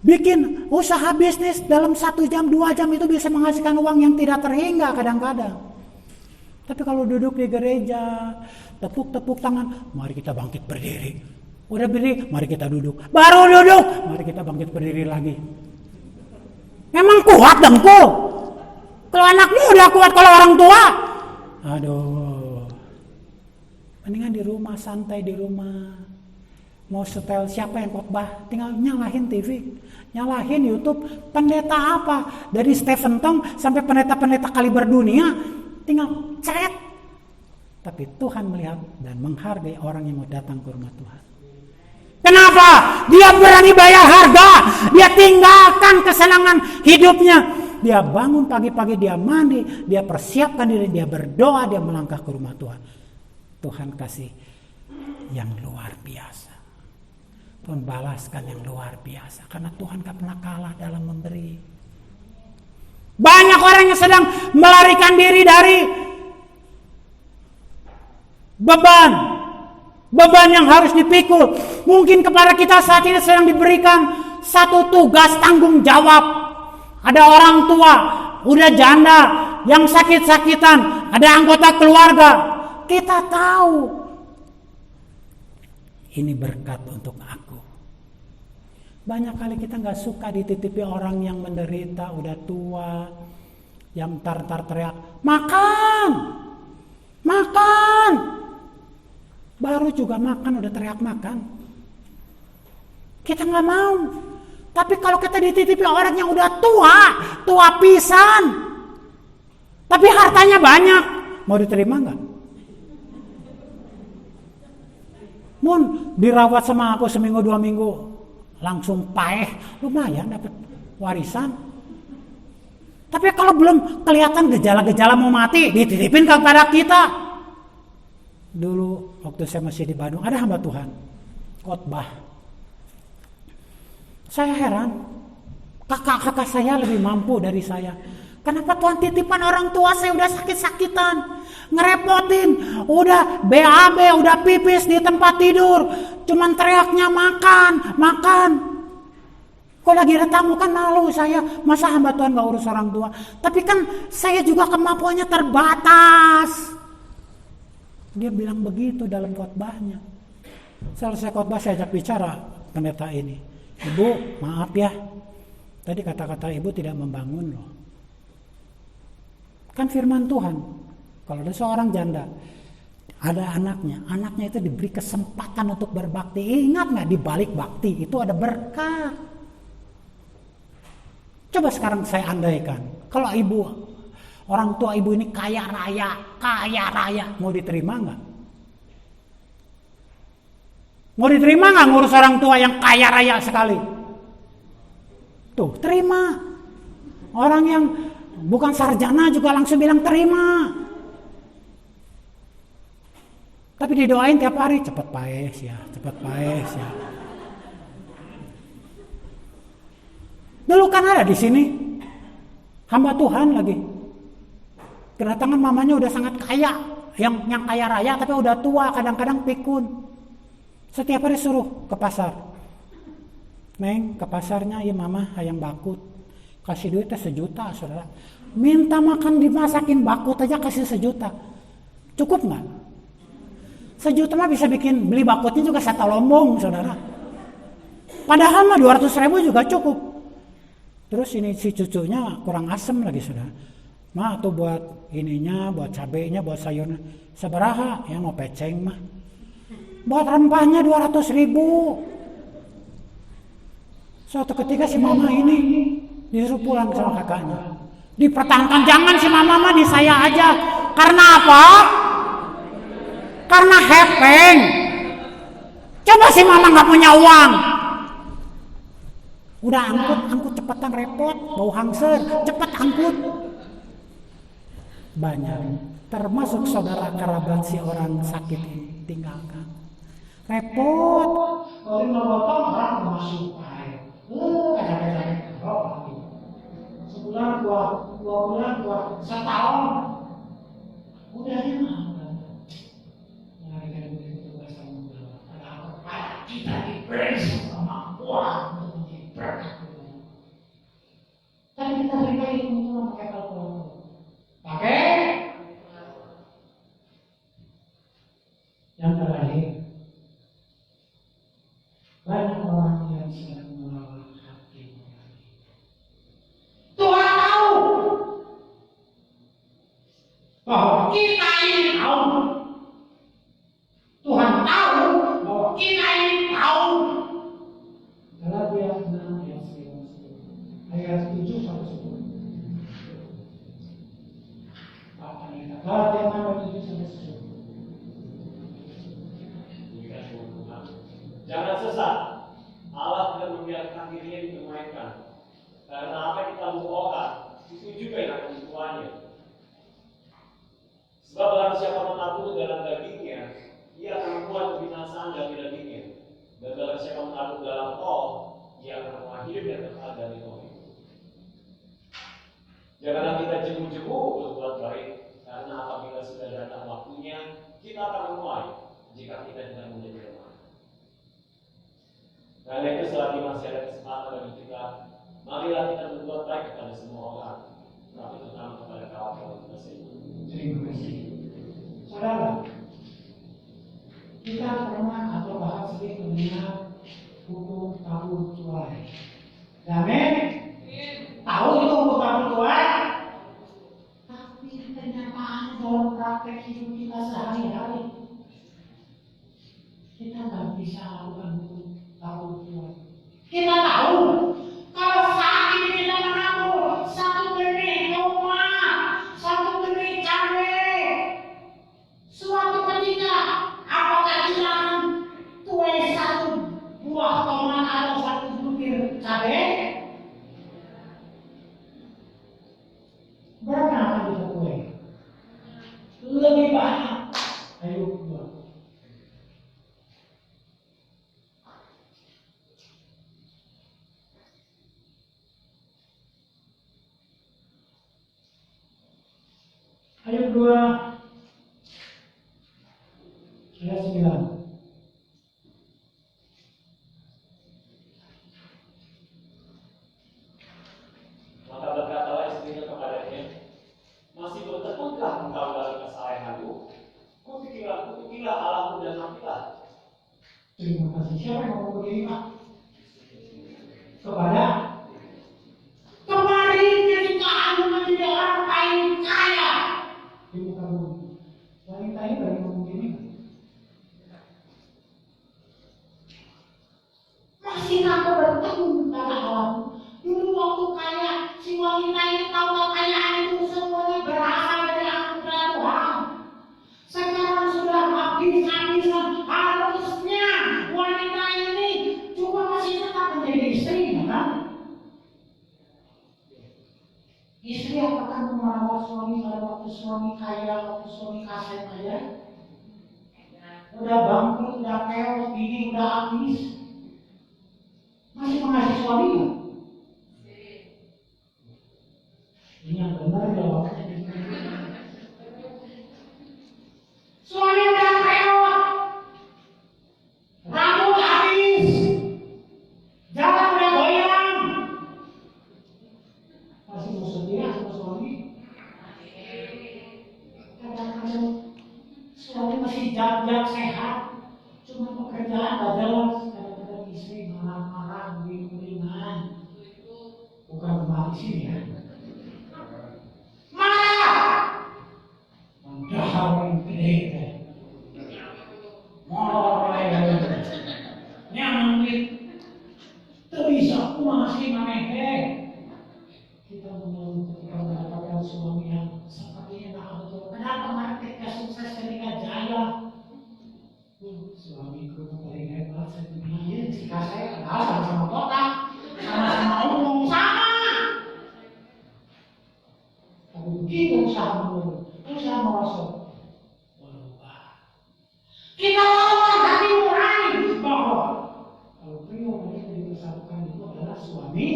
Bikin usaha bisnis dalam 1 jam, 2 jam itu bisa menghasilkan uang yang tidak terhingga kadang-kadang. Tapi kalau duduk di gereja, tepuk-tepuk tangan, mari kita bangkit berdiri. Udah berdiri, mari kita duduk. Baru duduk, mari kita bangkit berdiri lagi. Memang kuat dengkul. Kalau anakmu udah kuat, kalau orang tua, aduh. Mendingan di rumah, santai di rumah. Mau setel siapa yang khotbah, tinggal nyalahin TV, nyalahin YouTube. Pendeta apa? Dari Stephen Tong sampai pendeta-pendeta kaliber dunia, tinggal ceret. Tapi Tuhan melihat dan menghargai orang yang mau datang ke rumah Tuhan. Kenapa? Dia berani bayar harga. Dia tinggalkan kesenangan hidupnya. Dia bangun pagi-pagi, dia mandi, dia persiapkan diri, dia berdoa, dia melangkah ke rumah Tuhan. Tuhan kasih yang luar biasa. Tuhan balaskan yang luar biasa. Karena Tuhan gak pernah kalah dalam memberi. Banyak orang yang sedang melarikan diri dari beban yang harus dipikul. Mungkin kepada kita saat ini sedang diberikan satu tugas tanggung jawab. Ada orang tua, udah janda, yang sakit-sakitan, ada anggota keluarga. Kita tahu ini berkat untuk aku. Banyak kali kita gak suka dititipi orang yang menderita, udah tua, yang tar-tar teriak, makan, makan. Baru juga makan udah teriak makan. Kita gak mau. Tapi kalau kita dititipi orang yang udah tua pisan, tapi hartanya banyak, mau diterima gak? Mun dirawat sama aku seminggu 2 minggu, langsung paeh, lumayan dapat warisan. Tapi kalau belum kelihatan gejala-gejala mau mati, dititipin kepada kita. Dulu waktu saya masih di Bandung, ada hamba Tuhan khotbah. Saya heran, kakak-kakak saya lebih mampu dari saya. Kenapa Tuhan titipan orang tua saya udah sakit-sakitan, ngerepotin, udah BAB, udah pipis di tempat tidur, cuman teriaknya makan, makan. Kok lagi ada tamu kan malu saya, masa hamba Tuhan gak urus orang tua. Tapi kan saya juga kemampuannya terbatas. Dia bilang begitu dalam khotbahnya. Selesai khotbah saya ajak bicara pendeta ini. Ibu, maaf ya, tadi kata-kata ibu tidak membangun loh. Kan firman Tuhan, kalau ada seorang janda, ada anaknya itu diberi kesempatan untuk berbakti. Ingat gak, di balik bakti itu ada berkat. Coba sekarang saya andaikan, kalau ibu, orang tua ibu ini kaya raya, mau diterima gak? Mau diterima gak ngurus orang tua yang kaya raya sekali? Tuh, terima. Orang yang bukan sarjana juga langsung bilang terima. Tapi didoain tiap hari, cepat paes ya. Dulu kan ada di sini hamba Tuhan lagi. Kedatangan mamanya udah sangat kaya, yang kaya raya tapi udah tua, kadang-kadang pikun. Setiap hari suruh ke pasar. Neng, ke pasarnya, ya mama hayang bakut. Kasih duitnya 1 juta, saudara. Minta makan dimasakin bakut aja kasih 1 juta. Cukup nggak? 1 juta mah bisa bikin beli bakutnya juga 1 lombong, saudara. Padahal mah 200.000 juga cukup. Terus ini si cucunya kurang asem lagi, saudara. Mah tuh buat ininya, buat cabenya, buat sayurnya. Sabaraha ya mau peceng mah. Buat rempahnya 200.000. Suatu ketika si mama ini disuruh pulang sama kakaknya. Dipertahankan, jangan si mama mah di saya aja. Karena apa? Karena hepeng. Coba si mama gak punya uang. Udah angkut cepetan, repot, bau hangser, cepet angkut. Banyak, termasuk saudara kerabat si orang sakit ini, tinggalkan. Repot. Kalau bapak orang masuk air. Kadang-kadang lagi. Sebulan, 2 bulan, 1 tahun. Udah ya. Mari kita tugas tanggung jawab. Ada apa? Kita diberi kemampuan untuk menjadi berkat. Tuhan sedang merawat hatimu. Tuhan tahu bahwa kita ini tahu. Tuhan tahu bahwa kita ini tahu. Galatia 6 ayat 9 ayat 7 sampai 10. Galatia 6 ayat 7 sampai 10. Jangan sesat. Allah tidak membiarkan dirinya dipermainkan. Karena apa yang kita butuhkan itu juga yang akan dituanya. Sebab barang siapa menabuh dalam dagingnya, ia akan membuat kebinasaan dari dagingnya. Dan barang siapa menabuh dalam Roh, ia akan membuat hidup yang kekal dari Roh itu. Janganlah kita jemu-jemu berbuat baik, karena apabila sudah datang waktunya, kita akan menuai jika kita tidak menjadi lemah. Karena itu selagi masih ada kesempatan bagi kita, marilah kita berbuat baik kepada semua orang, tapi terutama kepada kawan-kawan kita sendiri. Terima kasih. Saudara, kita pernah atau bahkan sering mendengar hukum tabur tuai. Amin. Tahu itu hukum tabur tuai? Tapi kenyataan dalam praktek hidup kita sehari-hari, kita nggak bisa lakukan hukum tabur tuai. Kita tahu kalau saat ini kita menabur satu benih rumah, satu benih cabai, suatu ketika apakah kita akan tuai satu buah tomat atau satu butir cabai? Berapa akan kita tuai? Lebih banyak. Ayo buat. Ayat 2 ayat 9. Maka berkatalah istrinya kepadanya, masih bertekunkah engkau dalam kesalehanmu? Kupikilah Allahmu dan matilah. Terima kasih. Siapa yang mau begini, Pak? Kepada kemarin ketika Anda menjadi orang paling kaya di muka bumi. Wanita ini dari mungkin ini. Masih aku bertemu kata Allah. Dulu waktu kaya, si wanita ini tahu kekayaan itu semuanya berasal dari anugerah Tuhan. Sekarang sudah habis-habisan harusnya wanita ini juga masih tetap menjadi istri, kan? Istri apakah merawat suami pada waktu suami kaya, waktu suami kaset aja? Udah bangkrut, udah keos, bini udah habis, masih mengasihi suami nggak? Ini yang benar jawabannya. Suami udah keos, rambut habis, jalan udah goyang, masih mau setia sama suami? Kadang-kadang suami masih jag-jag sehat, cuma pekerjaan gak jelas. Kadang-kadang istri marah-marah, bingung-bingungan. Bukan kembali sini ya. Marah! Mendahar yang gede. Molor lagi. Nyamit. Terbisa aku masih maneh. Kita mengeluh ketika mendapatkan suami yang sepertinya tak betul. Kenapa mereka sukses ketika jaya? Suamiku paling hebat sedunia. Jika saya kenal sama-sama kota, sama-sama umum sama. Tapi begitu usaha menurut, usaha merosot, berubah. Kita lawan hati nurani bahwa kalau pria wanita dipersatukan itu adalah suami.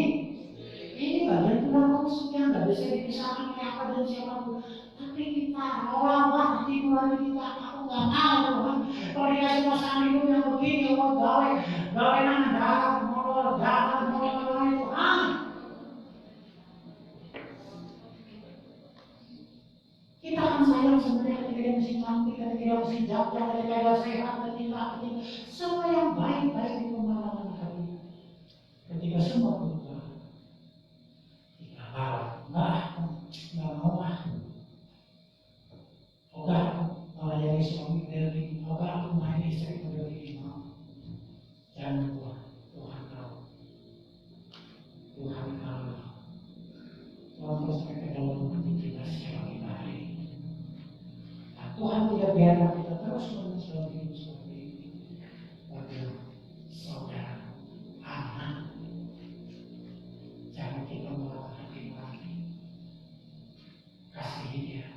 Ini bagian tulang rusuknya nggak bisa dipisahkan kayak apa dan siapapun. Tapi kita lawan hati nurani kita. Aku nggak mau Tuhan. Kalau dikasih pasangan hidup yang begini, mau gawe nang darat, molor Tuhan. Kita akan sayang sebenarnya ketika dia masih cantik, ketika dia masih jatuh, ketika dia sehat, ketika semua yang baik-baik di pemandangan hati. Tuhan Allah. Tuhan terus mereka dalam mendidik kita secara pribadi. Nah, Tuhan tidak biarkan kita terus menerus dalam hidup seperti ini. Bagi saudara, anak, jangan kita melakukan lagi. Kasih dia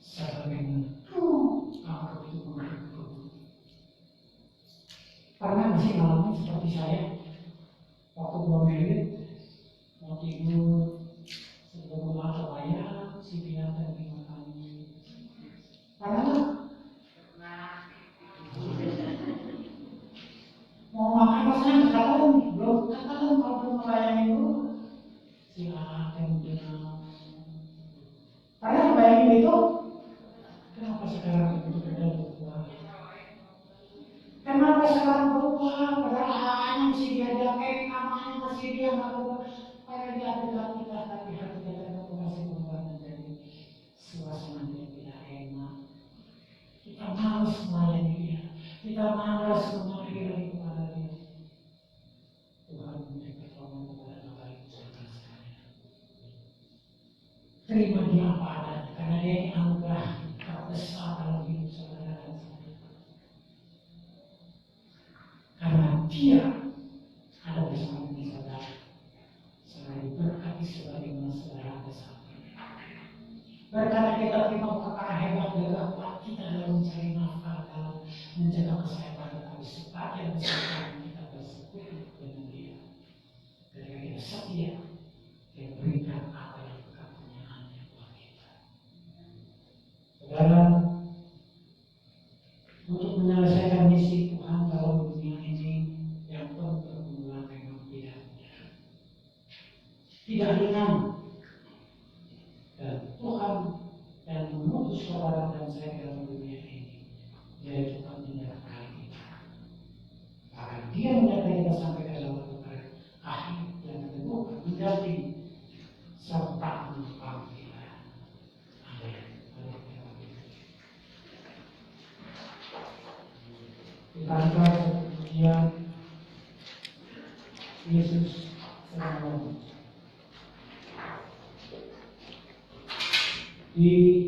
sebagai kalau itu mengaku. Pernah masih ngalamin seperti saya waktu belum married, mau tidur sebelum makan bayar si binatang dimakan. Pernah nggak? Mau makan rasanya katakan belum katakan kalau belum melayani dulu silakan dengan. Pernah bayangin itu? Kenapa sekarang itu beda berubah? Kenapa sekarang berubah? Padahal hanya masih diajarkan, namanya masih dia nggak berubah. Padahal dia adalah kita, tapi hati kita masih berubah menjadi suasana yang tidak enak. Kita malas melayani dia, kita malas mengabdi lagi kepada dia. Tuhan memberikan tolong kepada baik saudara sekalian. Terima dia apa adanya, karena dia ini anugerah terbesar dalam hidup saudara dan saya. Karena dia ada bersama dengan saudara, selain berkati sebagaimana saudara ada saat ini. Berkata kita terima perkara hebat dan kuat kita dalam mencari nafkah, dalam menjaga kesehatan, tetapi sebagian besar kita bersekutu dengan dia. Ketika kita setia, dia berikan apa yang kepunyaannya buat kita. Saudara, untuk menyelesaikan misi Tuhan dalam dunia ini yang perlu berguna memang tidak ringan. Dan Tuhan yang mengutus saudara dan saya dalam dunia ini, yaitu Tuhan menyertai kita. Bahkan dia menyertai kita sampai ke dalam waktu akhir yang kedua menjadi serta menumpang kita. Amin. Kita angkat kemudian Yesus sedang di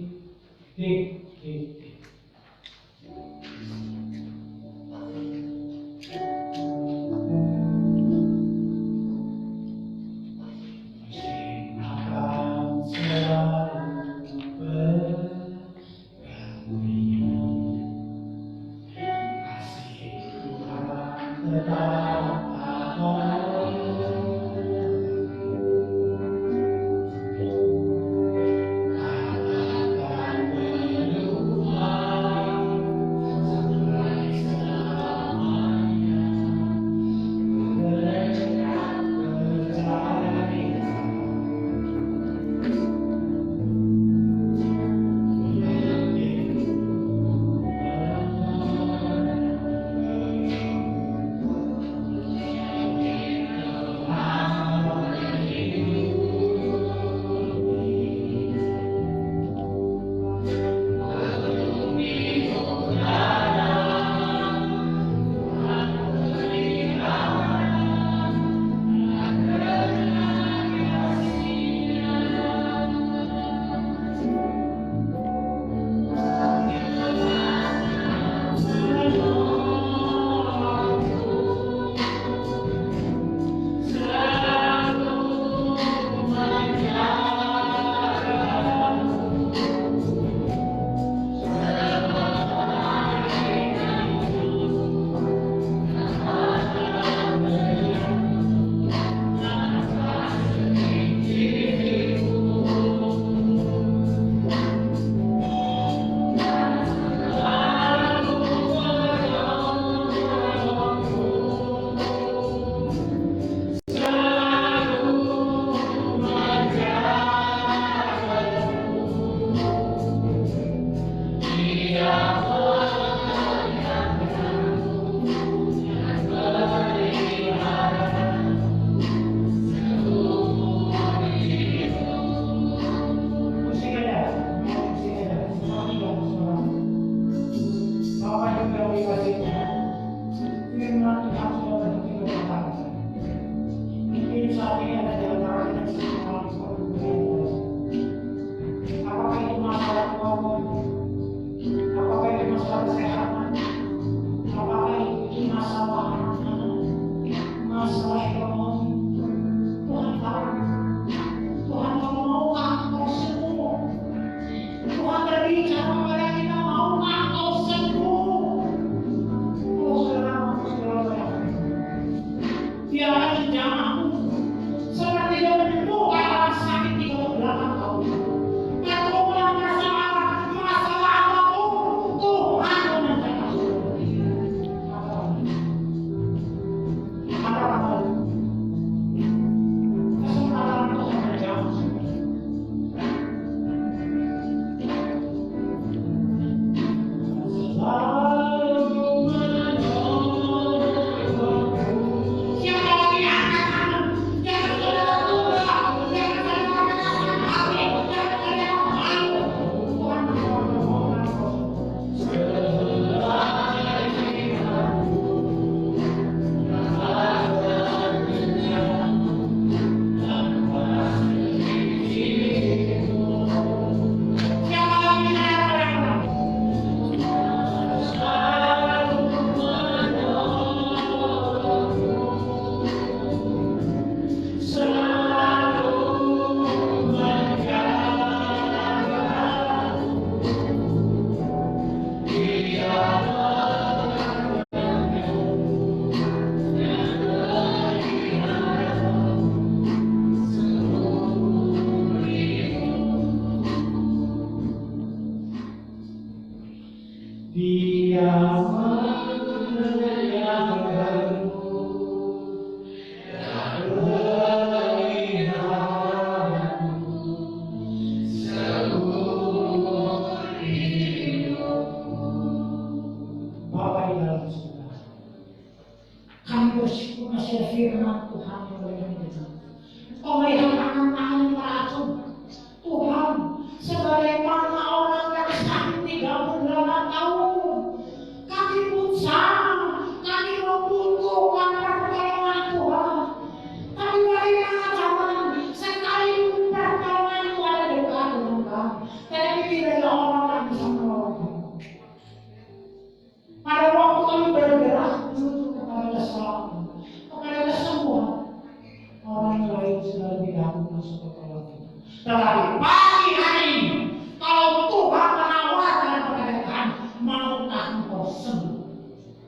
untuk tolong kita. Tetapi pagi hari ini, kalau Tuhan menawarkan kepada kami, maukah engkau sembuh?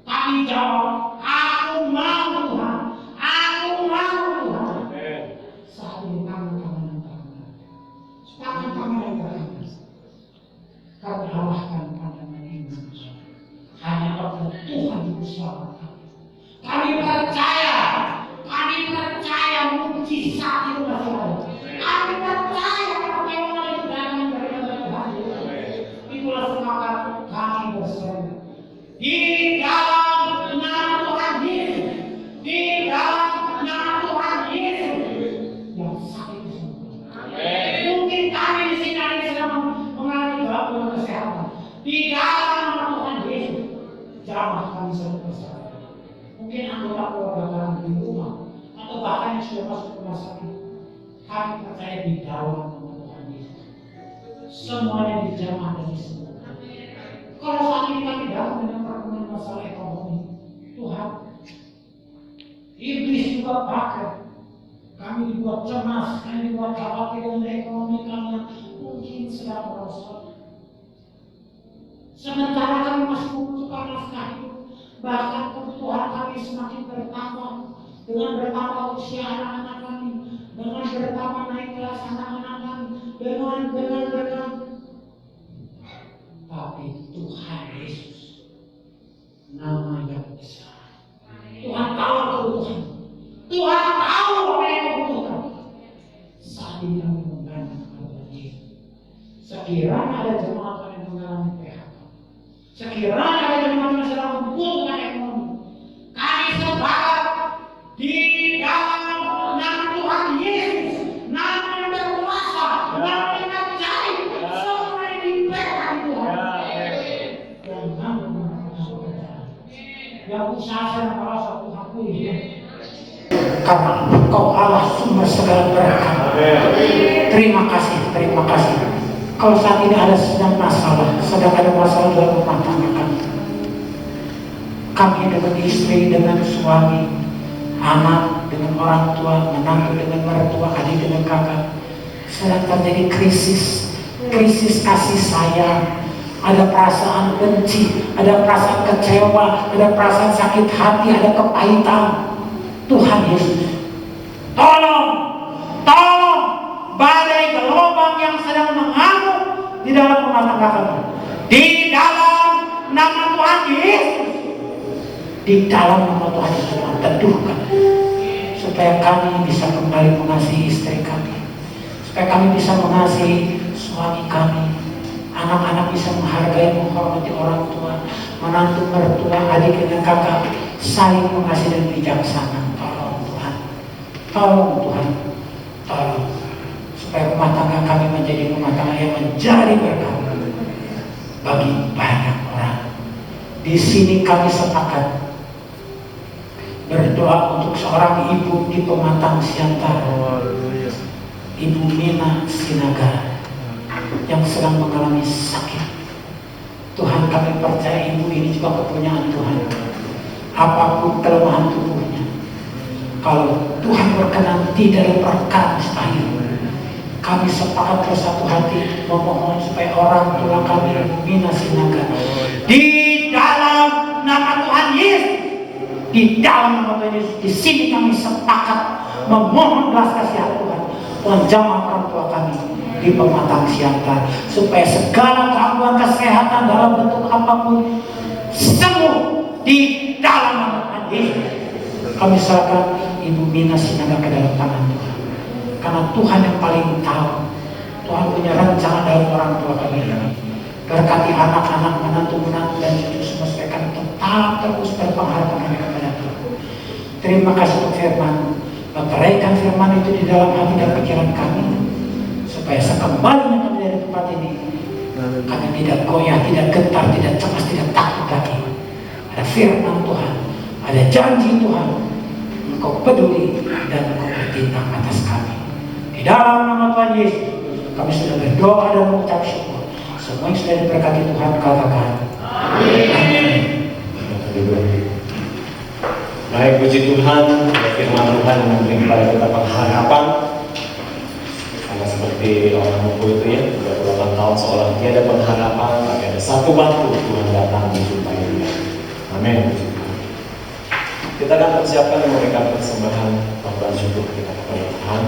Kami jawab, aku mau Tuhan, aku mau Tuhan. Saat ini tangan-tangan yang terangkat, tangan-tangan yang terangkat, kami arahkan pandangan iman hanya kepada Tuhan Ibu Selamat kami. Kami percaya mukjizat itu masih ada. Kami percaya bagaimana itu datang daripada Tuhan. Itulah semangat kami bersama. Di dalam nama Tuhan Yesus, di dalam nama Tuhan Yesus yang sakit sembuh. Mungkin kami di sini sedang mengalami gangguan kesehatan. Di dalam nama Tuhan Yesus, jamah kami sedang bersama. Mungkin anggota keluarga kami di rumah atau bahkan yang sudah masuk rumah sakit, kami percaya di dalam nama Tuhan Yesus semuanya dijamah dan disembuhkan. Kalau saat ini kami datang dengan pergumulan masalah ekonomi, Tuhan, iblis juga pakai kami dibuat cemas, kami dibuat khawatir dengan ekonomi kami yang mungkin sedang merosot. Sementara kami masih membutuhkan nafkah hidup, bahkan kebutuhan kami semakin bertambah dengan bertambah usia anak-anak kami, dengan bertambah naik kelas anak-anak kami, dengan. Tapi Tuhan Yesus, nama yang besar. Tuhan tahu kebutuhan. Tuhan tahu apa yang kau butuhkan. Saat ini kami membantu kepada Yesus. Sekiranya ada jemaat yang mengalami PHK, sekiranya ada jemaat yang sedang membutuhkan ekonomi, kami sepakat di dalam nama Tuhan Yesus, nama yang berkuasa, nama yang ajaib, semua yang diberikan Tuhan. Dan nama yang usaha saya merasa Tuhan pulih. Karena Engkau Allah sumber segala berkat. Terima kasih. Kalau saat ini ada sedang ada masalah dalam rumah tangga kami dengan istri, dengan suami, anak, dengan orang tua, menantu dengan mertua, adik dengan kakak, sedang terjadi krisis kasih sayang, ada perasaan benci, ada perasaan kecewa, ada perasaan sakit hati, ada kepahitan. Tuhan Yesus, tolong badai gelombang yang sedang mengamuk di dalam rumah tangga kami, di dalam nama Tuhan Yesus, di dalam nama Tuhan Yesus, teduhkan supaya kami bisa kembali mengasihi istri kami, supaya kami bisa mengasihi suami kami, anak-anak bisa menghargai, menghormati orang tua, menantu, mertua, adik dan kakak, saling mengasihi dan bijaksana. Tolong Tuhan, supaya rumah tangga kami menjadi rumah tangga yang menjadi berkat bagi banyak orang. Di sini kami sepakat berdoa untuk seorang ibu di Pematang Siantar, Ibu Mina Sinaga, yang sedang mengalami sakit. Tuhan, kami percaya ibu ini juga kepunyaan Tuhan. Apapun kelemahan tubuhnya, kalau Tuhan berkenan tidak ada perkara mustahil. Kami sepakat bersatu hati memohon supaya orang tua kami Mina Sinaga, di dalam nama Tuhan Yesus, di dalam nama Tuhan Yesus, di sini kami sepakat memohon belas kasihan Tuhan menjamah orang tua kami di Pematang Siantar, supaya segala gangguan kesehatan dalam bentuk apapun sembuh di dalam nama Tuhan Yesus. Kami serahkan Ibu Mina Sinaga ke dalam tangan Tuhan, karena Tuhan yang paling tahu. Tuhan punya rencana dalam orang tua kami. Berkati anak-anak, menantu dan cucu semua, supaya kami tetap terus berpenghargaan kepada Tuhan. Terima kasih untuk firman. Meteraikan firman itu di dalam hati dan pikiran kami, supaya sekembalinya kami dari tempat ini, kami tidak goyah, tidak gentar, tidak cemas, tidak takut lagi. Ada firman Tuhan, ada janji Tuhan, Engkau peduli dan Engkau bertindak atas kami. Di dalam nama Tuhan Yesus, kami sudah berdoa dan mengucap syukur. Semua yang sudah diberkati Tuhan katakan amin. Baik, puji Tuhan, firman Tuhan memberi kepada kita pengharapan seperti orang buku itu ya, 38 tahun seolah tiada pengharapan, tapi ada satu waktu Tuhan datang menjumpai dia. Amin. Kita akan persiapkan memberikan persembahan korban syukur kita kepada Tuhan.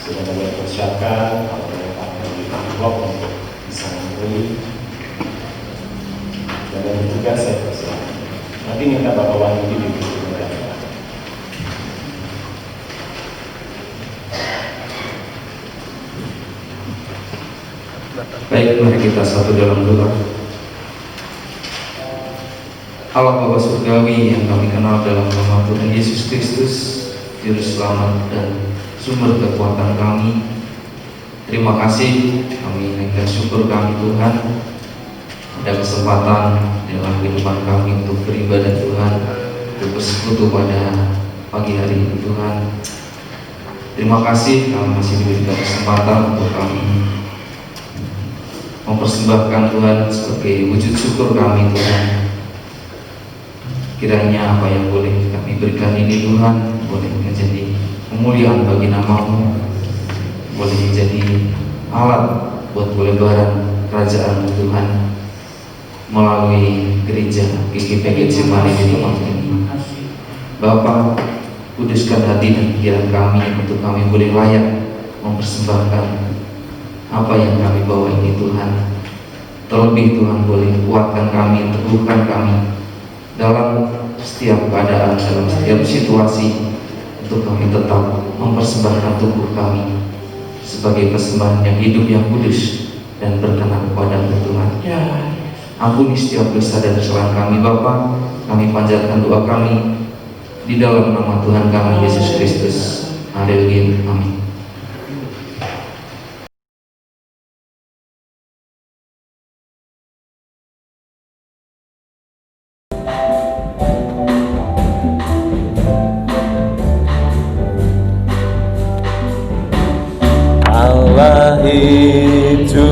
Sudah mulai persiapkan, kalau mereka memberi amplop untuk bisa memberi. Dan juga saya persiapkan. Nanti minta Bapak Wahyu di buku mereka. Baik, mari kita satu dalam doa. Allah Bapa Surgawi yang kami kenal dalam nama Tuhan Yesus Kristus, Juru Selamat dan sumber kekuatan kami, terima kasih, kami naikkan syukur kami Tuhan, ada kesempatan dalam kehidupan kami untuk beribadah Tuhan, untuk bersekutu pada pagi hari ini Tuhan. Terima kasih kami masih diberikan kesempatan untuk kami mempersembahkan Tuhan sebagai wujud syukur kami Tuhan. Kiranya apa yang boleh kami berikan ini Tuhan boleh menjadi kemuliaan bagi nama-Mu, boleh menjadi alat buat pelebaran kerajaan Tuhan melalui gereja GKP Getsemani di tempat ini. Bapa, kuduskan hati dan pikiran kami untuk kami boleh layak mempersembahkan apa yang kami bawa ini Tuhan. Terlebih Tuhan boleh kuatkan kami, teguhkan kami dalam setiap keadaan, dalam setiap situasi, untuk kami tetap mempersembahkan tubuh kami sebagai persembahan yang hidup, yang kudus dan berkenan kepada Tuhan. Ampuni setiap dosa dan kesalahan kami Bapa. Kami panjatkan doa kami di dalam nama Tuhan kami Yesus Kristus. Haleluya. Amin. Allah itu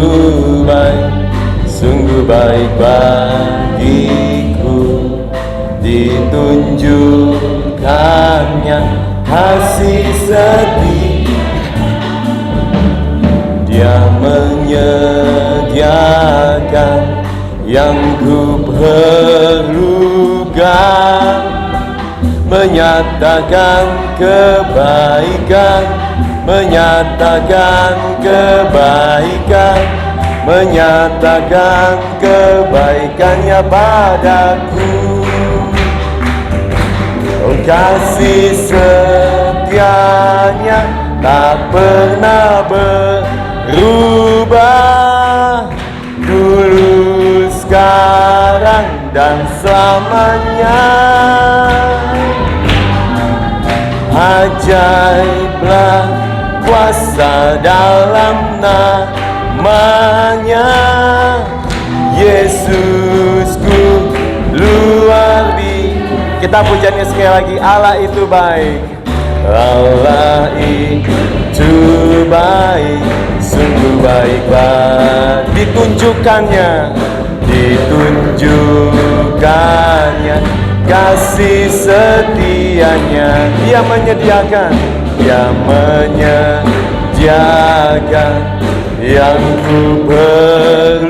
baik, sungguh baik bagiku, ditunjukkannya kasih setia. Dia menyediakan yang ku perlukan, menyatakan kebaikan, menyatakan kebaikan, menyatakan kebaikannya padaku. Oh, kasih setianya tak pernah berubah, dulu, sekarang dan selamanya. Ajaiblah kuasa dalam namanya, Yesusku luar biasa. Kita pujiannya sekali lagi. Allah itu baik, Allah itu baik, sungguh baik bagi. Ditunjukkannya kasih setianya. Dia menyediakan yang ku perlukan,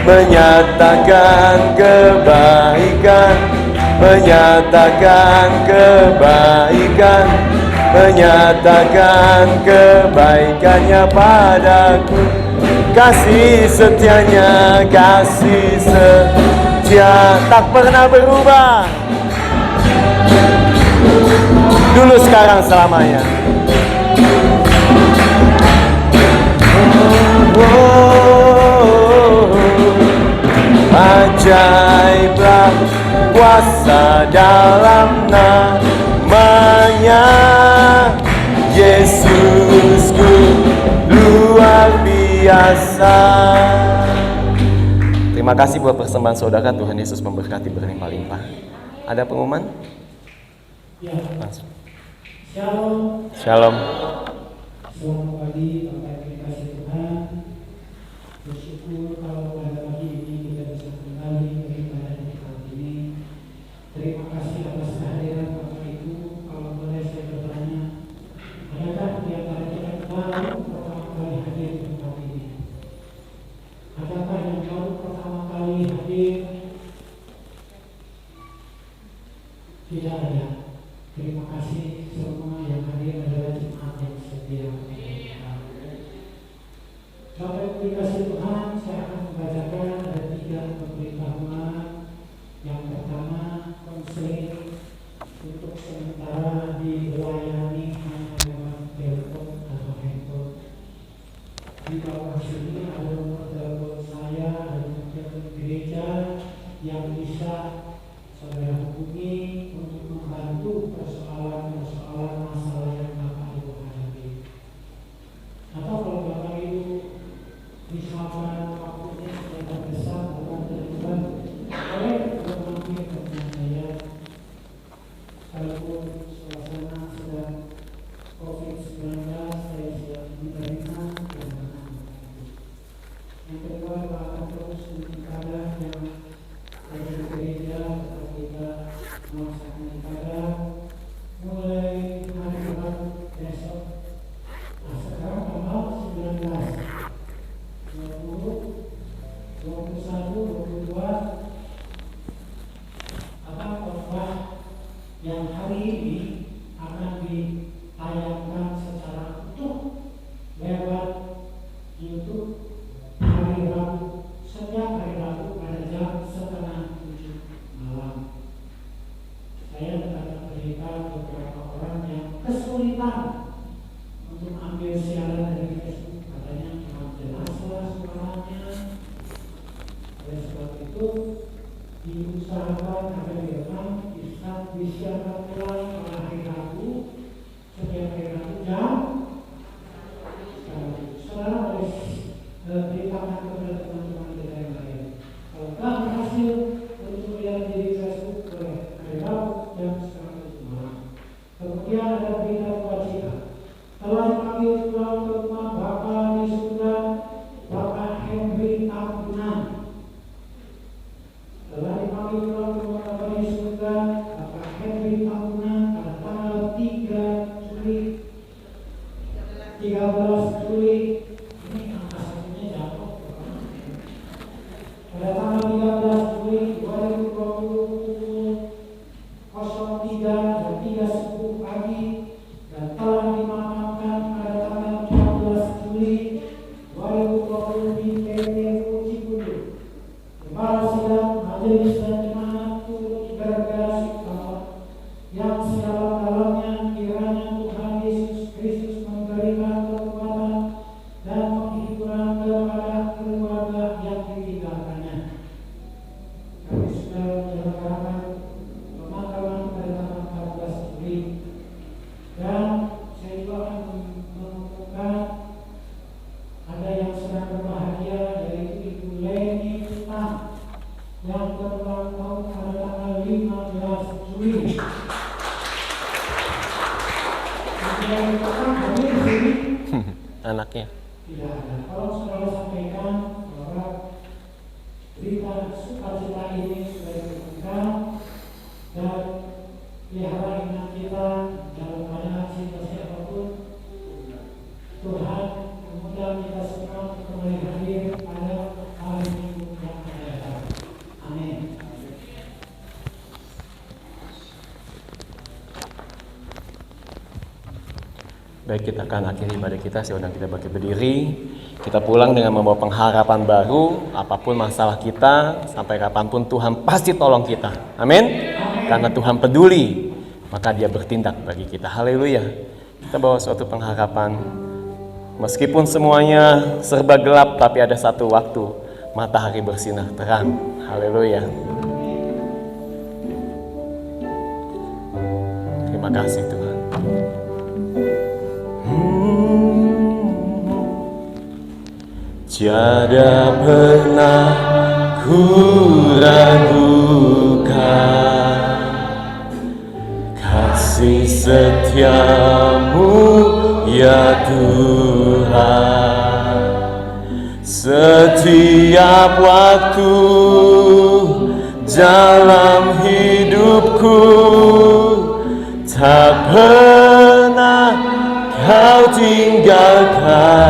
menyatakan kebaikan, menyatakan kebaikan, menyatakan kebaikannya padaku. Kasih setianya, kasih setia tak pernah berubah, dulu, sekarang, selamanya. Ajaiblah kuasa dalam namanya, Yesusku luar biasa. Terima kasih buat persembahan saudara. Tuhan Yesus memberkati berlimpah-limpah. Ada pengumuman? Ya. Langsung. Shalom. Shalom. Selamat pagi, Bapak Ibu kasih Tuhan. Bersyukur kalau pada pagi ini kita bisa kembali beribadah di tempat ini. Terima kasih atas kehadiran Bapak Ibu. Kalau boleh saya bertanya, Terima kasih semua yang hadir adalah jemaat yang setia. Bapak dikasih Tuhan, saya akan membacakan ada 3 pemberitahuan. Yang pertama, konseling untuk sementara dilayani hanya lewat telepon atau handphone. Di bawah sini ada nomor telepon saya, ada nomor telepon gereja yang bisa saudara hubungi untuk membantu persoalan-persoalan masalah yang Bapak Ibu hadapi. Atau kalau Bapak Ibu misalkan waktunya sudah tergesa bukan terlibat, boleh mampir ke rumah saya. Sekalipun suasana sedang COVID-19, saya siap menerima kedatangan. Yang kedua, Bapak akan terus beribadah yang ada di gereja, tetap kita melaksanakan ibadah mulai hari Rabu besok. Nah, sekarang tanggal 19, 20, 21, 22 khotbah yang hari ini akan ditayangkan secara utuh lewat YouTube hari Rabu, setiap hari Rabu pada jam 6:30 malam. Saya mendapat berita beberapa orang yang kesulitan untuk ambil siaran dari Facebook, katanya kurang jelaslah suaranya. Oleh sebab itu diusahakan agar direkam bisa disiarkan ulang pada hari Rabu, setiap hari Rabu jam. Saudara boleh beritakan kepada teman-teman kita yang lain. Kalau tak berhasil untuk melihat di Facebook, boleh hari Rabu jam 9 malam. Kemudian ada berita wajib telah dipanggil pulang ke rumah Bapa di surga, Bapak Henry Tambunan. Telah dipanggil pulang ke rumah Bapa di surga, Bapak Henry Tambunan pada tanggal 13 Juli. Ini angka satunya jatuh. Pada tanggal 13 Juli 2020 03 dan 3:10 pagi, dan telah dimakamkan pada tanggal 14 Juli 2020 di PPU Cikundu. Kepala Sidang Majelis dan Jemaat turut bergerasi bahwa yang sedalam-dalamnya kiranya Tuhan Yesus Kristus memberikan kekuatan dan penghiburan kepada keluarga yang ditinggalkannya. Kami sudah menyelenggarakan pemakaman pada tanggal 14 Juli, dan saya juga akan mengumumkan ada yang sedang berbahagia, yaitu Ibu Leni Tan yang berulang tahun pada tanggal 15 Juli. Yang pertama hadir di sini Anaknya. tidak ada. Kalau saudara sampaikan bahwa berita sukacita ini sudah diberikan dan pelihara ingat kita dalam keadaan situasi apapun, Tuhan memudahkan kita semua untuk kembali hadir pada hari Minggu yang akan datang. Amin. Baik, kita akan akhiri ibadah kita. Saya undang kita bagi berdiri. Kita pulang dengan membawa pengharapan baru. Apapun masalah kita, sampai kapanpun Tuhan pasti tolong kita. Amin. Karena Tuhan peduli, maka Dia bertindak bagi kita. Haleluya. Kita bawa suatu pengharapan. Meskipun semuanya serba gelap, tapi ada satu waktu matahari bersinar terang. Haleluya. Terima kasih Tuhan. Tiada pernah ku ragukan kasih setiamu ya Tuhan. Setiap waktu dalam hidupku tak pernah Kau tinggalkan.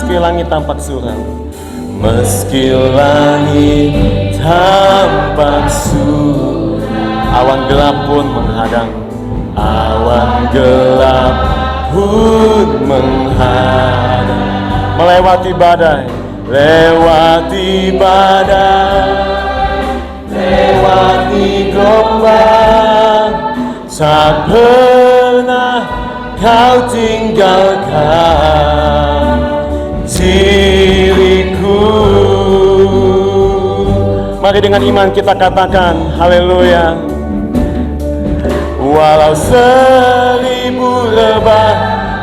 Meski langit tampak suram, meski langit tampak suram, Awan gelap pun menghadang, awan gelap pun menghadang. Melewati badai, lewati badai, lewati gelombang, tak pernah kau tinggalkan diriku. Mari dengan iman kita katakan haleluya. Walau 1000 rebah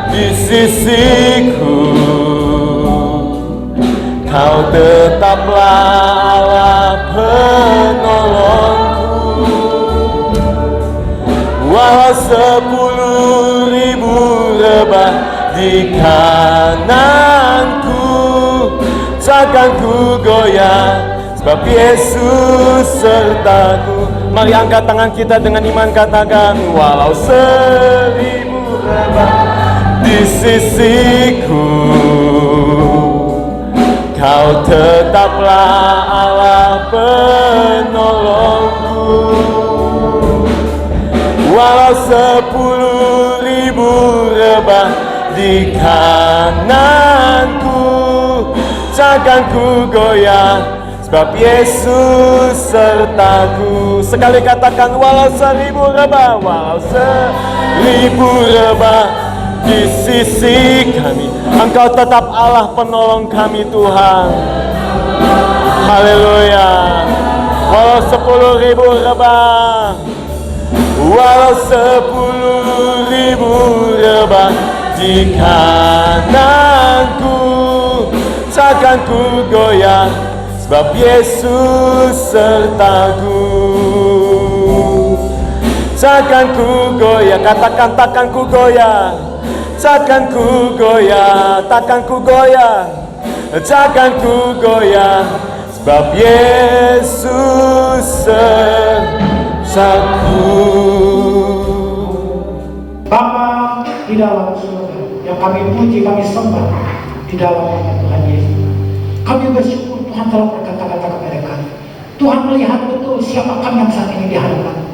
di sisiku, Kau tetaplah Allah penolongku. Walau 10.000 rebah di kananku, takkan ku goyah, sebab Yesus sertaku. Mari angkat tangan kita dengan iman, katakan walau 1000 rebah di sisiku, Kau tetaplah Allah penolongku. Walau 10.000 rebah di kananku, takkan ku goyah, sebab Yesus sertaku. Sekali katakan walau 1000 rebah, walau 1000 rebah di sisi kami, Engkau tetap Allah penolong kami Tuhan. Haleluya. Walau 10.000 rebah, walau 10.000 rebah di kananku, takkan ku goyah, sebab Yesus sertaku. Takkan ku goyah, katakan takkan ku goyah, takkan ku goyah, takkan ku goyah, takkan ku goyah, sebab Yesus sertaku. Bapa di dalam surga, yang kami puji, kami sembah di dalam nama Tuhan Yesus. Kami bersyukur Tuhan telah berkata-kata kepada kami. Tuhan melihat betul siapa kami yang saat ini di hadapan.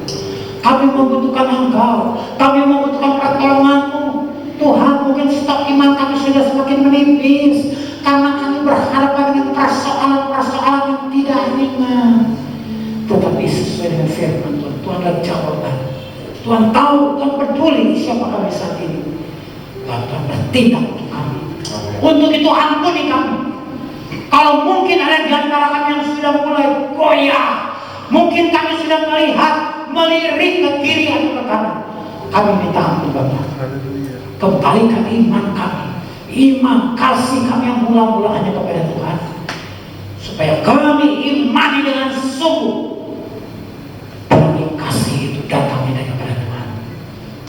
Kami membutuhkan Engkau, kami membutuhkan pertolongan-Mu. Tuhan, mungkin stok iman kami sudah semakin menipis karena kami berhadapan dengan persoalan-persoalan yang tidak ringan. Tetapi sesuai dengan firman Tuhan, Tuhan adalah jawaban. Tuhan tahu, Tuhan peduli siapa kami saat ini. Dan Tuhan bertindak untuk kami. Untuk itu ampuni kami. Kalau mungkin ada di antara kami yang sudah mulai goyah, mungkin kami sudah melirik ke kiri atau ke kanan, kami minta ampun Bapa. Kembalikan iman kami, iman kasih kami yang mula-mula hanya kepada Tuhan, supaya kami imani dengan sungguh, kami kasih itu datangnya dari kepada Tuhan.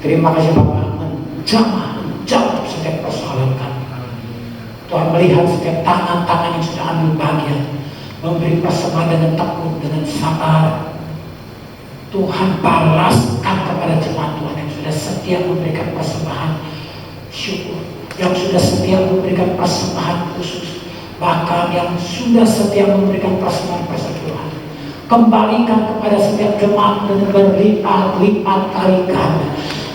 Terima kasih Bapak, menjawab setiap persoalan kami. Tuhan melihat setiap tangan-tangan yang sudah ambil bagian, memberi persembahan dengan tekun, dengan sabar. Tuhan balaskan kepada jemaat Tuhan yang sudah setia memberikan persembahan syukur, yang sudah setia memberikan persembahan khusus, bahkan yang sudah setia memberikan persembahan persekutuan. Kembalikan kepada setiap jemaat dengan berlipat-lipat kali ganda.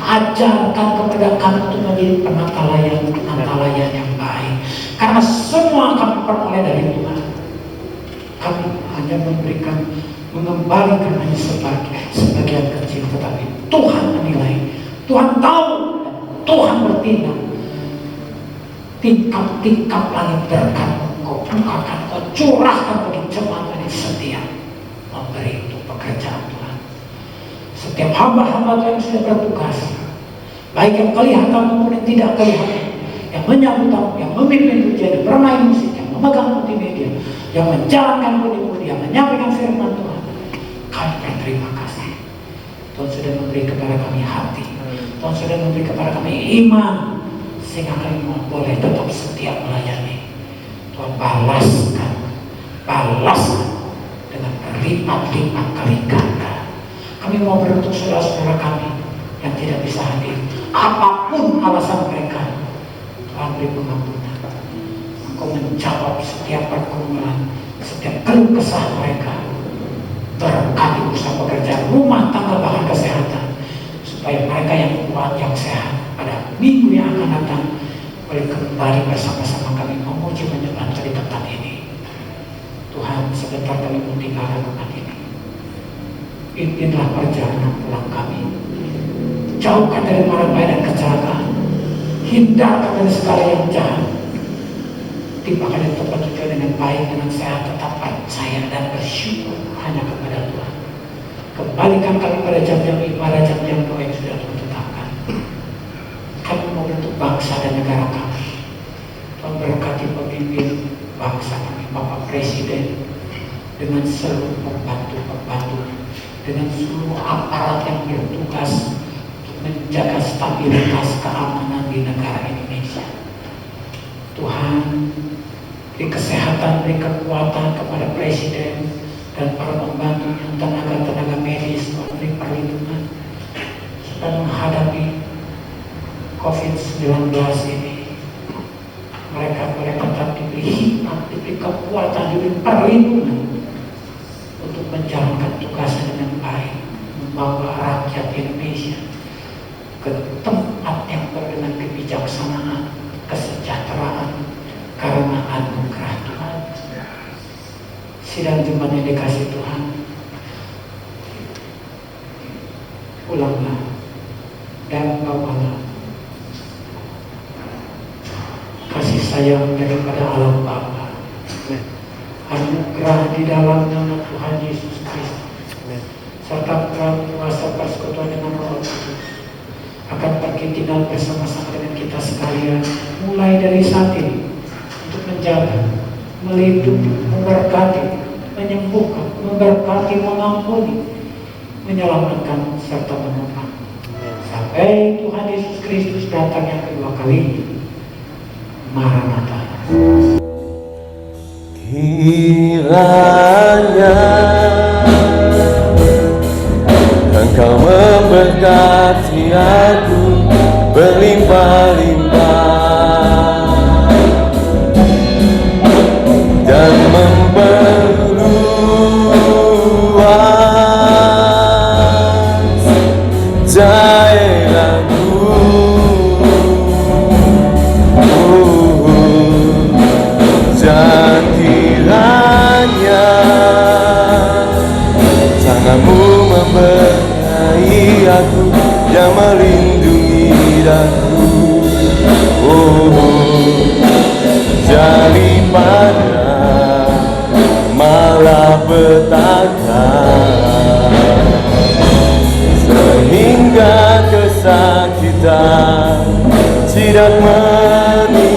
Ajarkan kepada kami untuk menjadi penata-layan yang baik, karena semua kami peroleh dari Tuhan. Kami hanya mengembalikan hanya sebagian kecil, tetapi Tuhan menilai, Tuhan tahu, Tuhan bertindak. Tingkap-tingkap langit berkat Engkau bukakan, Engkau curahkan bagi jemaat yang setia memberi untuk pekerjaan Tuhan. Setiap hamba-hamba Tuhan yang sudah bertugas, baik yang kelihatan maupun yang tidak kelihatan, yang menyambut tamu, yang memimpin ujian, bermain musik, yang memegang multimedia, yang menjalankan budi-budi, yang menyampaikan firman Tuhan, kami berterima kasih. Tuhan sudah memberi kepada kami hati, Tuhan sudah memberi kepada kami iman, sehingga kami boleh tetap setia melayani. Tuhan balaskan dengan berlipat-lipat kali ganda. Kami mau beruntuk saudara-saudara kami yang tidak bisa hadir, apapun alasan mereka, Tuhan beri pengampunan. Engkau menjawab setiap pergumulan, setiap keluh kesah mereka. Berkati usaha pekerjaan, rumah tangga, bahkan kesehatan, supaya mereka yang kuat, yang sehat pada minggu yang akan datang boleh kembali bersama-sama kami memuji menyembah di tempat ini. Tuhan, sebentar kami meninggalkan tempat ini. Pimpinlah perjalanan pulang kami. Jauhkan dari mara bahaya dan kecelakaan. Hindarkan dari segala yang jahat. Timpakan di tempat kita dengan baik, dengan sehat, tetap percaya dan bersyukur hanya kepada Tuhan. Kembalikan kami pada jam-jam ibadah, jam-jam doa yang sudah Tuhan tetapkan. Kami membentuk bangsa dan negara kami. Tuhan berkati pemimpin bangsa kami, Bapak Presiden, dengan seluruh pembantu-pembantu, dengan seluruh aparat yang bertugas untuk menjaga stabilitas keamanan di negara Indonesia. Tuhan, beri kesehatan, beri kekuatan kepada Presiden dan para pembantunya, tenaga-tenaga medis, beri perlindungan supaya menghadapi COVID-19 ini. Mereka boleh tetap diberi hikmat, diberi kekuatan, diberi perlindungan untuk menjalankan tugasnya dengan baik, membawa rakyat Indonesia ke tempat yang penuh dengan kebijaksanaan, kesejahteraan, karena anugerah Tuhan. Sidang jemaat yang dikasih Tuhan, pulanglah dan bawalah kasih sayang daripada Allah Bapa, anugerah di dalam nama Tuhan Yesus Kristus, serta kuasa persekutuan dengan Roh Kudus akan pergi tinggal bersama-sama dengan kita sekalian mulai dari saat ini untuk menjaga, melindungi, memberkati, menyembuhkan, memberkati, mengampuni, menyelamatkan serta menopang sampai Tuhan Yesus Kristus datang yang kedua kali. Maranatha. Kiranya Engkau memberkati aku berlimpah-limpah dan memperluas daerahku. Dan kiranya tanganmu memberkati aku yang melindungi daku, daripada malapetaka, sehingga kesakitan tidak menimpa.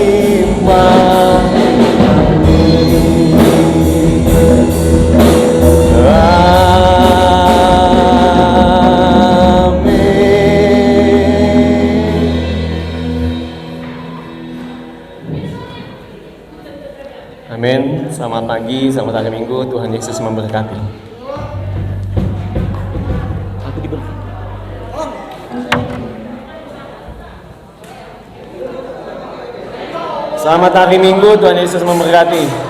Amin. Selamat pagi, selamat hari Minggu. Tuhan Yesus memberkati. Aku diberkati. Selamat hari Minggu, Tuhan Yesus memberkati.